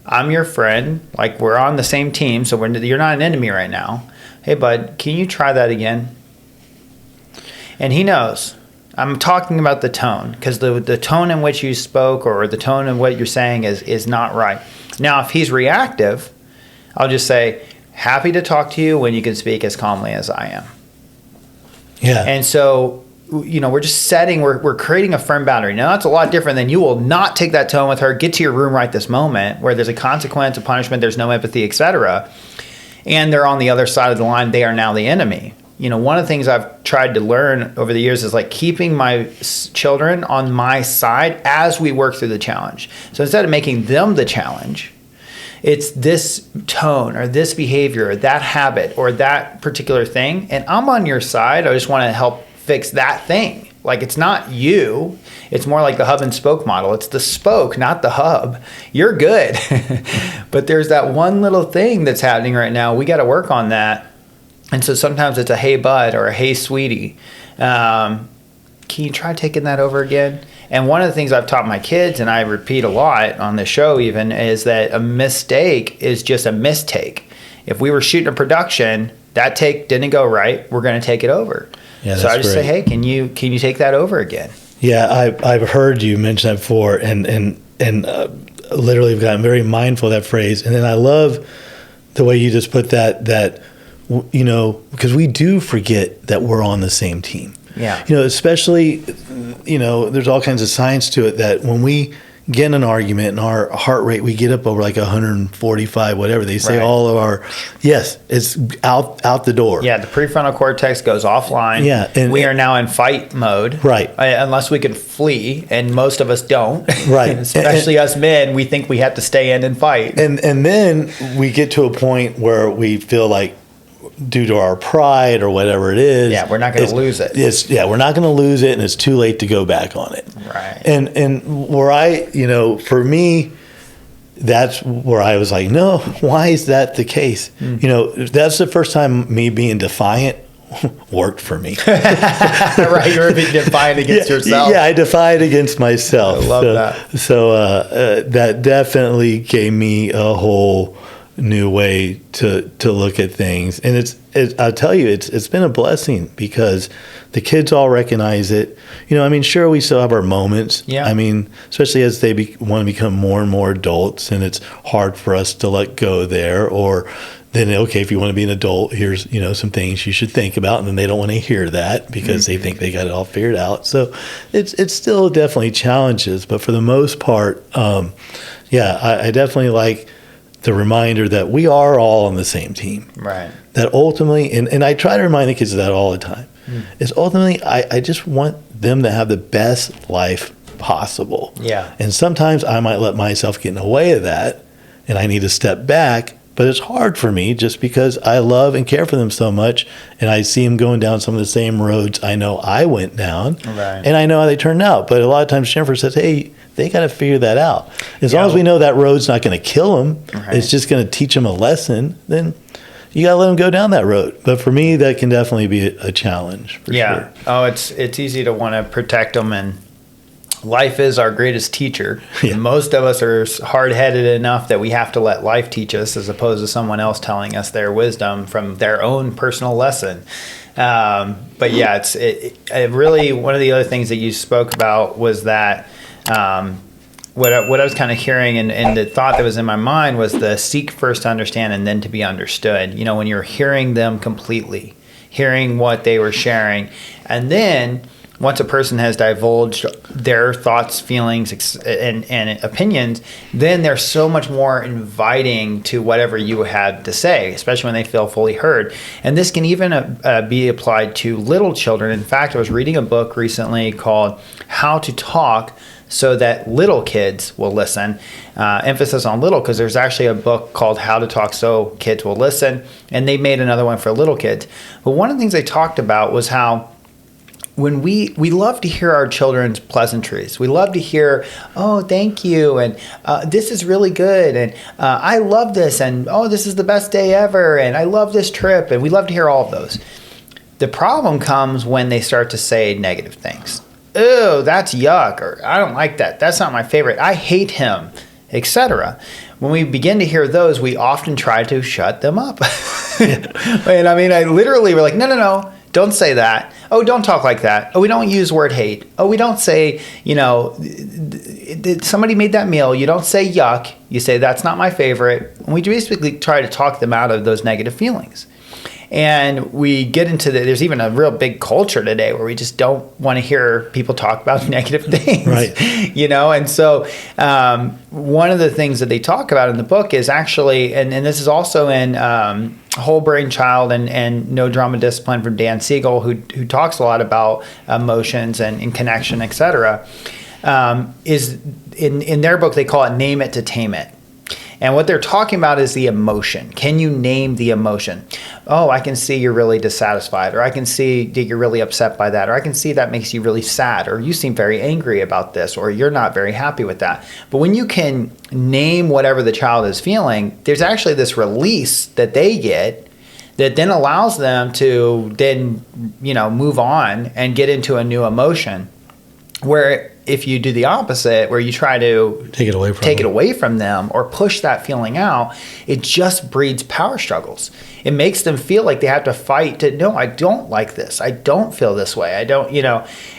I'm your friend. Like, we're on the same team, so you're not an enemy right now. Hey, bud, can you try that again? And he knows. I'm talking about the tone, because the tone in which you spoke or the tone in what you're saying is not right. Now, if he's reactive, I'll just say, happy to talk to you when you can speak as calmly as I am. Yeah. And so, we're just we're creating a firm boundary. Now, that's a lot different than you will not take that tone with her, get to your room right this moment, where there's a consequence, a punishment, there's no empathy, etc. And they're on the other side of the line. They are now the enemy. One of the things I've tried to learn over the years is like keeping my children on my side as we work through the challenge. So instead of making them the challenge, it's this tone or this behavior or that habit or that particular thing. And I'm on your side. I just want to help fix that thing. Like, it's not you. It's more like the hub and spoke model. It's the spoke, not the hub. You're good. But there's that one little thing that's happening right now. We got to work on that. And so sometimes it's a hey, bud, or a hey, sweetie. Can you try taking that over again? And one of the things I've taught my kids, and I repeat a lot on the show even, is that a mistake is just a mistake. If we were shooting a production, that take didn't go right, we're going to take it over. Yeah, so I just say, hey, can you take that over again? Yeah, I've heard you mention that before, and literally have gotten very mindful of that phrase. And then I love the way you just put that because we do forget that we're on the same team. Yeah. Especially, there's all kinds of science to it that when we get in an argument and our heart rate, we get up over like 145, whatever they say, right. It's out the door. Yeah. The prefrontal cortex goes offline. Yeah. And we are now in fight mode. Right. Unless we can flee, and most of us don't. Right. Especially us men, we think we have to stay in and fight. And then we get to a point where we feel like, due to our pride or whatever it is, we're not going to lose it. We're not going to lose it, and it's too late to go back on it. Right. And where for me, that's where I was like, no, why is that the case? That's the first time me being defiant worked for me. Right, you're being defiant against yourself. Yeah, I defied against myself. I love that. So that definitely gave me a whole new way to look at things, and I'll tell you, it's been a blessing because the kids all recognize it. Sure, we still have our moments. Yeah. Especially as they want to become more and more adults, and it's hard for us to let go there. Or then, okay, if you want to be an adult, here's some things you should think about, and then they don't want to hear that because they think they got it all figured out. So it's still definitely challenges, but for the most part, I definitely like the reminder that we are all on the same team. Right. That ultimately, and I try to remind the kids of that all the time, is ultimately I just want them to have the best life possible. Yeah. And sometimes I might let myself get in the way of that, and I need to step back, but it's hard for me just because I love and care for them so much, and I see them going down some of the same roads I know I went down, right. And I know how they turned out. But a lot of times Jennifer says, hey, they got to figure that out. As long as we know that road's not going to kill them, right. It's just going to teach them a lesson, then you got to let them go down that road. But for me, that can definitely be a challenge. For sure. Oh, it's easy to want to protect them, and life is our greatest teacher. Yeah. Most of us are hard-headed enough that we have to let life teach us as opposed to someone else telling us their wisdom from their own personal lesson. But yeah, it really, one of the other things that you spoke about was that what I was kind of hearing and the thought that was in my mind was the seek first to understand and then to be understood. When you're hearing them completely, hearing what they were sharing, and then once a person has divulged their thoughts, feelings, and opinions, then they're so much more inviting to whatever you have to say, especially when they feel fully heard. And this can even be applied to little children. In fact, I was reading a book recently called How to Talk So That Little Kids Will Listen. Emphasis on little, because there's actually a book called How to Talk So Kids Will Listen, and they made another one for little kids. But one of the things they talked about was how when we love to hear our children's pleasantries. We love to hear, oh, thank you, and this is really good, and I love this, and oh, this is the best day ever, and I love this trip, and we love to hear all of those. The problem comes when they start to say negative things. Oh, that's yuck, or I don't like that. That's not my favorite. I hate him, etc. When we begin to hear those, we often try to shut them up. And I mean, I literally were like, no, don't say that. Oh, don't talk like that. Oh, we don't use word hate. Oh, we don't say, somebody made that meal. You don't say yuck. You say, that's not my favorite. And we basically try to talk them out of those negative feelings. And we get into there's even a real big culture today where we just don't want to hear people talk about negative things, right? And so one of the things that they talk about in the book is actually, and this is also in Whole Brain Child and No Drama Discipline from Dan Siegel, who talks a lot about emotions and connection, etc. Is in their book, they call it Name It to Tame It. And what they're talking about is the emotion. Can you name the emotion? Oh, I can see you're really dissatisfied, or I can see that you're really upset by that, or I can see that makes you really sad, or you seem very angry about this, or you're not very happy with that. But when you can name whatever the child is feeling, there's actually this release that they get that then allows them to then, move on and get into a new emotion. Where if you do the opposite, where you try to take it away from them or push that feeling out, it just breeds power struggles. It makes them feel like they have to fight to, no, I don't like this. I don't feel this way. I don't,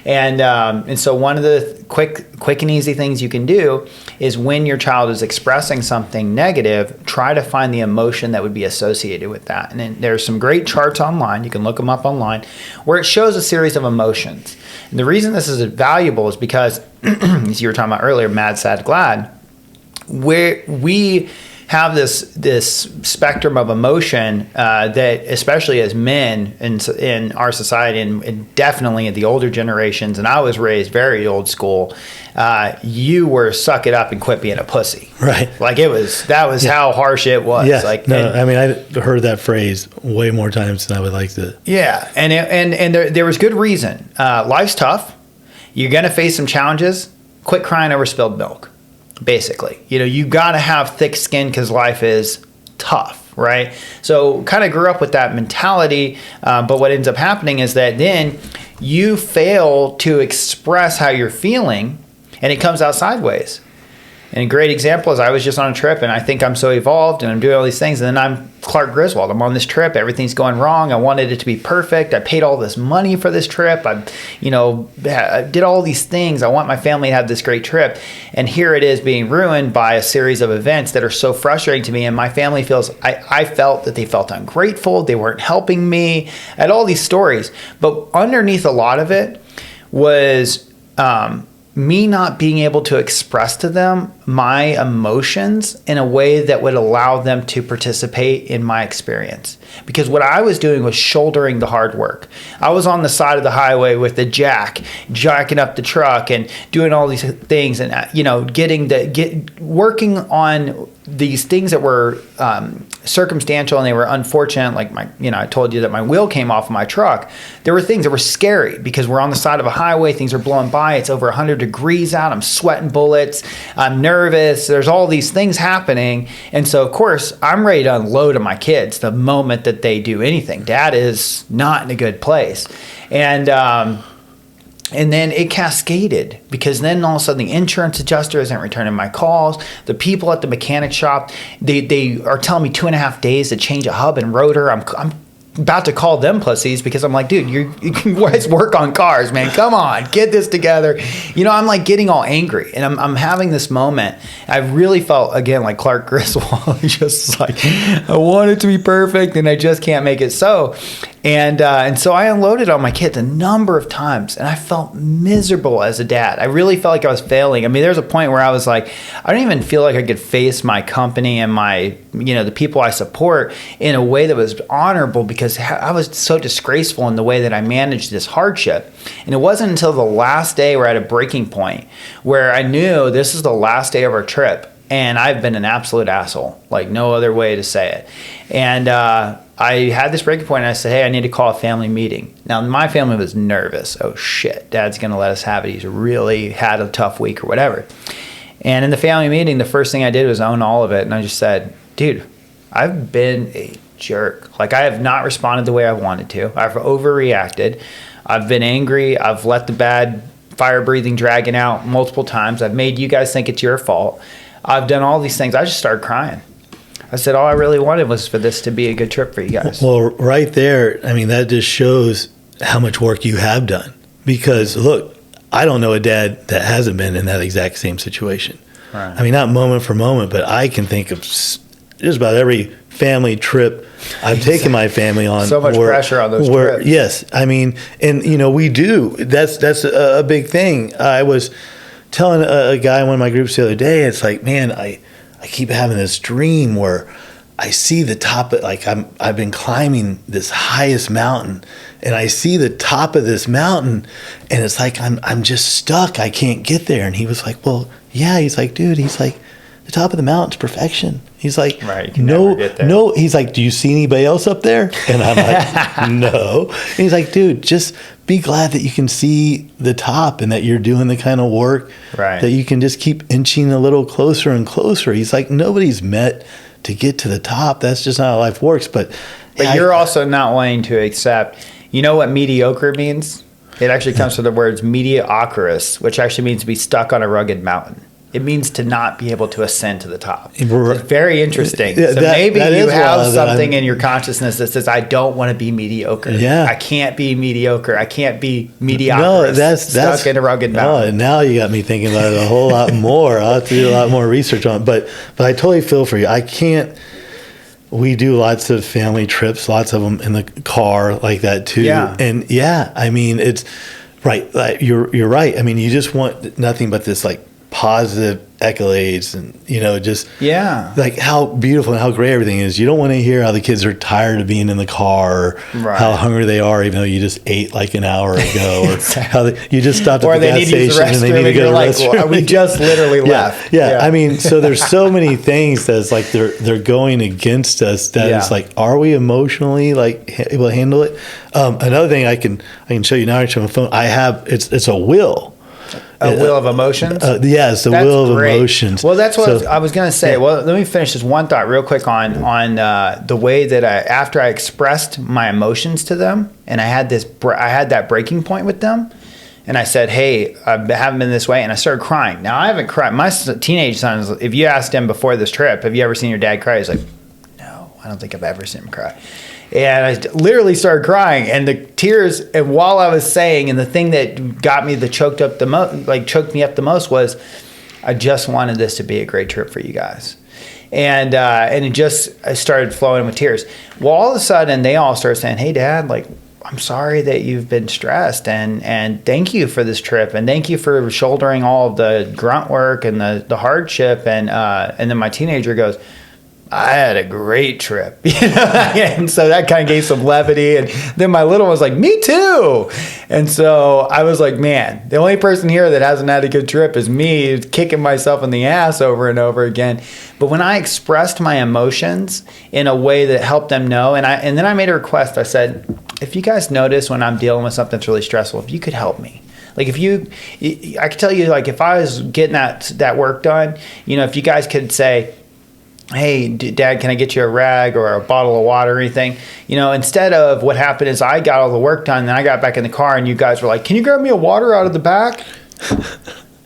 and so one of the quick and easy things you can do is when your child is expressing something negative, try to find the emotion that would be associated with that. And then there's some great charts online. You can look them up online where it shows a series of emotions. And the reason this is valuable is because, as you were talking about earlier, mad, sad, glad, where we have this spectrum of emotion that, especially as men in our society, and definitely in the older generations, and I was raised very old school, you were suck it up and quit being a pussy. Right. Like that was how harsh it was. Yeah. Like, I heard that phrase way more times than I would like to. Yeah. And there was good reason. Life's tough. You're going to face some challenges. Quit crying over spilled milk. Basically, you got to have thick skin because life is tough, right? So kind of grew up with that mentality. But what ends up happening is that then you fail to express how you're feeling and it comes out sideways. And a great example is I was just on a trip and I think I'm so evolved and I'm doing all these things. And then I'm Clark Griswold. I'm on this trip. Everything's going wrong. I wanted it to be perfect. I paid all this money for this trip. I did all these things. I want my family to have this great trip. And here it is being ruined by a series of events that are so frustrating to me. And my family I felt that they felt ungrateful. They weren't helping me. I had all these stories. But underneath a lot of it was me not being able to express to them my emotions in a way that would allow them to participate in my experience. Because what I was doing was shouldering the hard work. I was on the side of the highway with the jacking up the truck and doing all these things and, working on these things that were circumstantial and they were unfortunate. Like I told you that my wheel came off of my truck. There were things that were scary because we're on the side of a highway. Things are blowing by. It's over 100 degrees out. I'm sweating bullets. I'm nervous. There's all these things happening. And so, of course, I'm ready to unload on my kids the moment that they do anything. Dad is not in a good place. And then it cascaded because then all of a sudden the insurance adjuster isn't returning my calls. The people at the mechanic shop, they are telling me 2.5 days to change a hub and rotor. I'm about to call them pussies because I'm like, dude, you guys work on cars, man. Come on, get this together. I'm like getting all angry and I'm having this moment. I really felt again like Clark Griswold, just like I want it to be perfect and I just can't make it so. And so I unloaded on my kids a number of times, and I felt miserable as a dad. I really felt like I was failing. I mean, there's a point where I was like, I don't even feel like I could face my company and my, the people I support in a way that was honorable, because I was so disgraceful in the way that I managed this hardship. And it wasn't until the last day we're at a breaking point where I knew this is the last day of our trip, and I've been an absolute asshole, like no other way to say it. And I had this breaking point, and I said, hey, I need to call a family meeting. Now, my family was nervous. Oh, shit, Dad's going to let us have it. He's really had a tough week or whatever. And in the family meeting, the first thing I did was own all of it. And I just said, dude, I've been a jerk. Like, I have not responded the way I wanted to. I've overreacted. I've been angry. I've let the bad fire-breathing dragon out multiple times. I've made you guys think it's your fault. I've done all these things. I just started crying. I said, all I really wanted was for this to be a good trip for you guys. Well, right there, I mean, that just shows how much work you have done. Because, look, I don't know a dad that hasn't been in that exact same situation. Right. I mean, not moment for moment, but I can think of just about every family trip I've taken my family on. So much pressure on those trips. Yes. I mean, and, we do. That's a big thing. I was telling a guy in one of my groups the other day, it's like, man, I keep having this dream where I see the top of, like, I've been climbing this highest mountain, and I see the top of this mountain, and it's like I'm just stuck. I can't get there. And he was like, well, yeah. He's like, dude, he's like, the top of the mountain's perfection. He's like, right, you can never get there. No. He's like, do you see anybody else up there? And I'm like, no. And he's like, dude, just be glad that you can see the top and that you're doing the kind of work that you can just keep inching a little closer and closer. He's like, nobody's met to get to the top. That's just not how life works. But you're also not wanting to accept, you know what mediocre means? It actually comes from the words mediocrious, which actually means to be stuck on a rugged mountain. It means to not be able to ascend to the top. It's very interesting. So maybe you have something in your consciousness that says, I don't want to be mediocre. Yeah. I can't be mediocre. I can't be mediocre. No, that's stuck in a rugged mountain. Now you got me thinking about it a whole lot more. I'll have to do a lot more research on it. But I totally feel for you. I can't. We do lots of family trips, lots of them in the car like that too. Yeah. And I mean, it's right. Like, you're right. I mean, you just want nothing but this, like, positive accolades and just like how beautiful and how great everything is. You don't want to hear how the kids are tired of being in the car, or how hungry they are even though you just ate like an hour ago, or how you just stopped at the gas station and they need to go to the restroom. Well, we just literally left. I mean, so there's so many things that's like they're going against us that it's like, are we emotionally like able to handle it? Another thing I can show you now. I show my phone. I have it's a will. A will of emotions? Yes, the will of emotions. Well, that's what I was going to say. Yeah. Well, let me finish this one thought real quick on the way that after I expressed my emotions to them, and I had that breaking point with them, and I said, hey, I haven't been this way, and I started crying. Now, I haven't cried. My teenage son, if you asked him before this trip, have you ever seen your dad cry? He's like, no, I don't think I've ever seen him cry. And I literally started crying, and the tears. And while I was saying, and the thing that got me choked me up the most was, I just wanted this to be a great trip for you guys, and I started flowing with tears. Well, all of a sudden, they all started saying, "Hey, Dad, like, I'm sorry that you've been stressed, and thank you for this trip, and thank you for shouldering all of the grunt work and the hardship." And then my teenager goes, I had a great trip, and so that kind of gave some levity. And then my little one was like, me too. And so I was like, man, the only person here that hasn't had a good trip is me, kicking myself in the ass over and over again. But when I expressed my emotions in a way that helped them know, and then I made a request. I said, if you guys notice when I'm dealing with something that's really stressful, if you could help me. Like, I could tell you, like, if I was getting that work done, if you guys could say, hey, Dad, can I get you a rag or a bottle of water or anything? Instead of what happened is I got all the work done, and then I got back in the car, and you guys were like, can you grab me a water out of the back?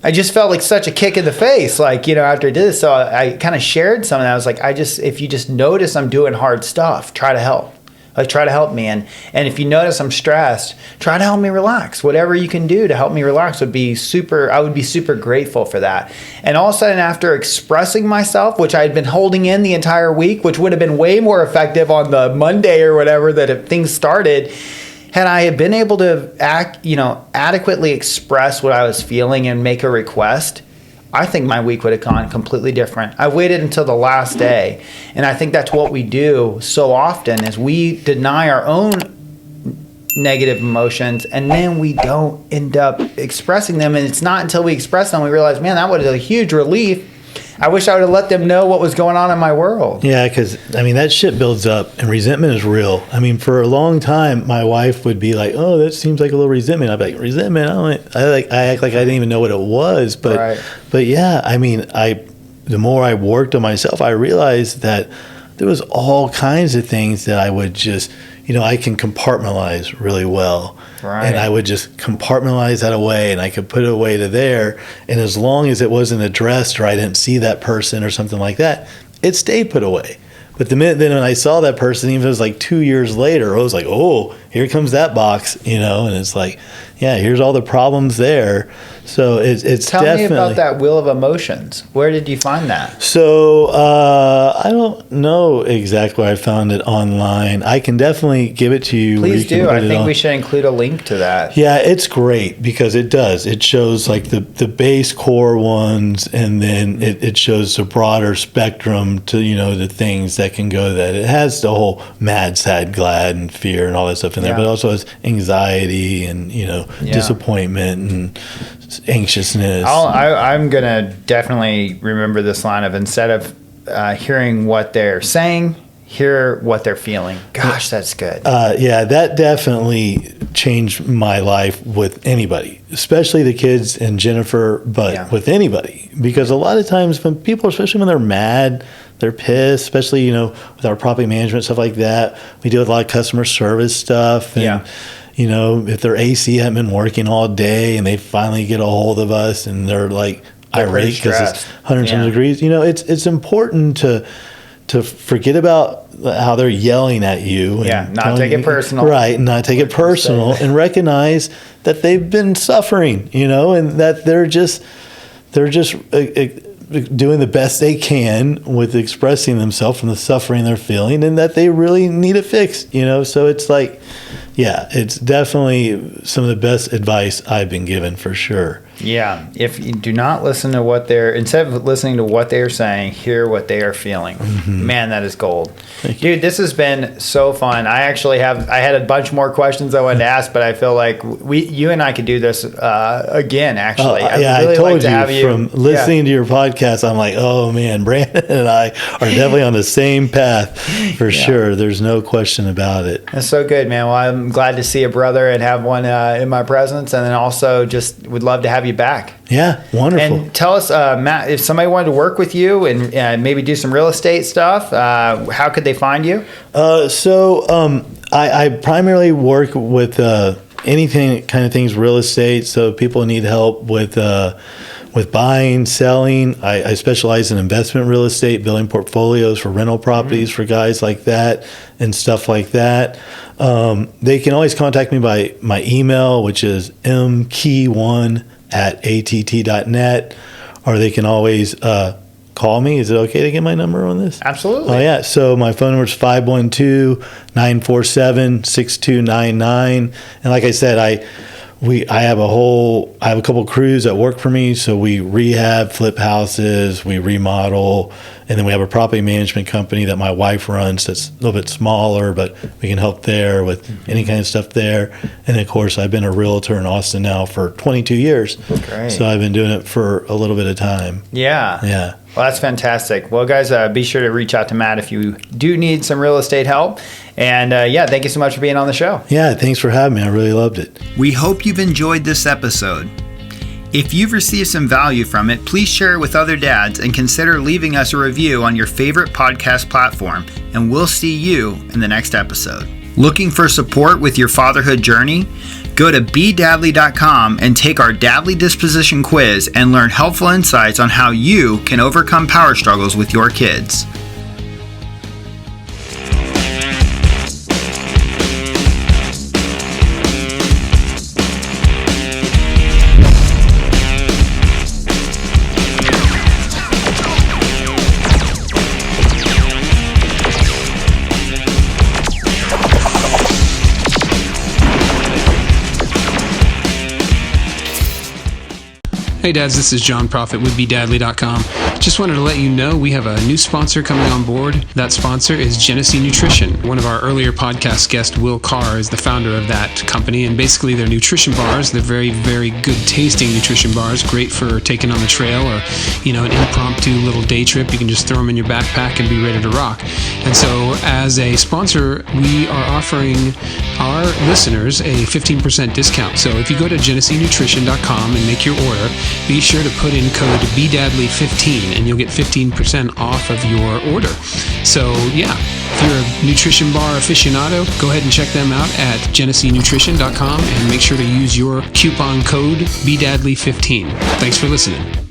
I just felt like such a kick in the face, like, after I did this. So I kind of shared some of that. I was like, if you just notice I'm doing hard stuff, try to help. Like, try to help me. And if you notice I'm stressed, try to help me relax. Whatever you can do to help me relax I would be super grateful for that. And all of a sudden, after expressing myself, which I had been holding in the entire week, which would have been way more effective on the Monday or whatever that things started, had I been able to adequately express what I was feeling and make a request, I think my week would have gone completely different. I waited until the last day. And I think that's what we do so often is we deny our own negative emotions and then we don't end up expressing them. And it's not until we express them we realize, man, that was a huge relief. I wish I would have let them know what was going on in my world. Yeah, because, that shit builds up, and resentment is real. For a long time, my wife would be like, oh, that seems like a little resentment. I'd be like, resentment? I act like I didn't even know what it was. But, right. But yeah, the more I worked on myself, I realized that there was all kinds of things that I would just, I can compartmentalize really well. Right. And I would just compartmentalize that away and I could put it away to there. And as long as it wasn't addressed or I didn't see that person or something like that, it stayed put away. But the minute then when I saw that person, even if it was like 2 years later, I was like, oh, here comes that box, and it's like, yeah, here's all the problems there. So it's Tell definitely. me about that wheel of emotions. Where did you find that? So I don't know exactly where I found it online. I can definitely give it to you. Please do. I think we should include a link to that. Yeah, it's great because it does. It shows like the base core ones, and then it shows the broader spectrum to the things that can go to that. It has the whole mad, sad, glad, and fear and all that stuff in there, but it also has anxiety and disappointment and anxiousness. I'm gonna definitely remember this line of instead of hearing what they're saying, hear what they're feeling. Gosh, that's good. Yeah, that definitely changed my life with anybody, especially the kids and Jennifer, but with anybody. Because a lot of times when people, especially when they're mad, they're pissed, especially, with our property management, stuff like that. We deal with a lot of customer service stuff. And, if their AC hadn't been working all day and they finally get a hold of us and they're like irate because it's 100 degrees, it's important to forget about how they're yelling at you. And not take it personal. Right, not take it personal and recognize that they've been suffering, and that they're just doing the best they can with expressing themselves from the suffering they're feeling and that they really need it fixed, So it's like, it's definitely some of the best advice I've been given for sure. Yeah. If you do not listen to instead of listening to what they are saying, hear what they are feeling. Mm-hmm. Man, that is gold. Dude, this has been so fun. I had a bunch more questions I wanted to ask, but I feel like you and I could do this again, actually. I told you from listening to your podcast, I'm like, oh man, Brandon and I are definitely on the same path for sure. There's no question about it. That's so good, man. Well, I'm glad to see a brother and have one in my presence, and then also just would love to have you back. Yeah, wonderful. And tell us, Matt, if somebody wanted to work with you and maybe do some real estate stuff, how could they find you? I primarily work with anything kind of things real estate. So people need help with buying, selling. I specialize in investment real estate, building portfolios for rental properties for guys like that and stuff like that. They can always contact me by my email, which is mkey1@att.net, or they can always call me. Is it okay to get my number on this? Absolutely. Oh, yeah. So my phone number is 512-947-6299. And like I said, I have a couple crews that work for me. So we rehab, flip houses, we remodel, and then we have a property management company that my wife runs that's a little bit smaller, but we can help there with any kind of stuff there. And of course, I've been a realtor in Austin now for 22 years. Great. So I've been doing it for a little bit of time. Yeah. Yeah. Well, that's fantastic. Well, guys, be sure to reach out to Matt if you do need some real estate help. And thank you so much for being on the show. Yeah, thanks for having me. I really loved it. We hope you've enjoyed this episode. If you've received some value from it, please share it with other dads and consider leaving us a review on your favorite podcast platform. And we'll see you in the next episode. Looking for support with your fatherhood journey? Go to BeDadly.com and take our Dadly Disposition quiz and learn helpful insights on how you can overcome power struggles with your kids. Hey dads, this is John Profit with BeDadly.com. Just wanted to let you know we have a new sponsor coming on board. That sponsor is Genesee Nutrition. One of our earlier podcast guests, Will Carr, is the founder of that company, and basically they're nutrition bars. They're very, very good tasting nutrition bars, great for taking on the trail or, an impromptu little day trip. You can just throw them in your backpack and be ready to rock. And so as a sponsor, we are offering our listeners a 15% discount. So if you go to GeneseeNutrition.com and make your order, be sure to put in code BeDadly15 and you'll get 15% off of your order. So yeah, if you're a nutrition bar aficionado, go ahead and check them out at GeneseeNutrition.com and make sure to use your coupon code BeDadly15. Thanks for listening.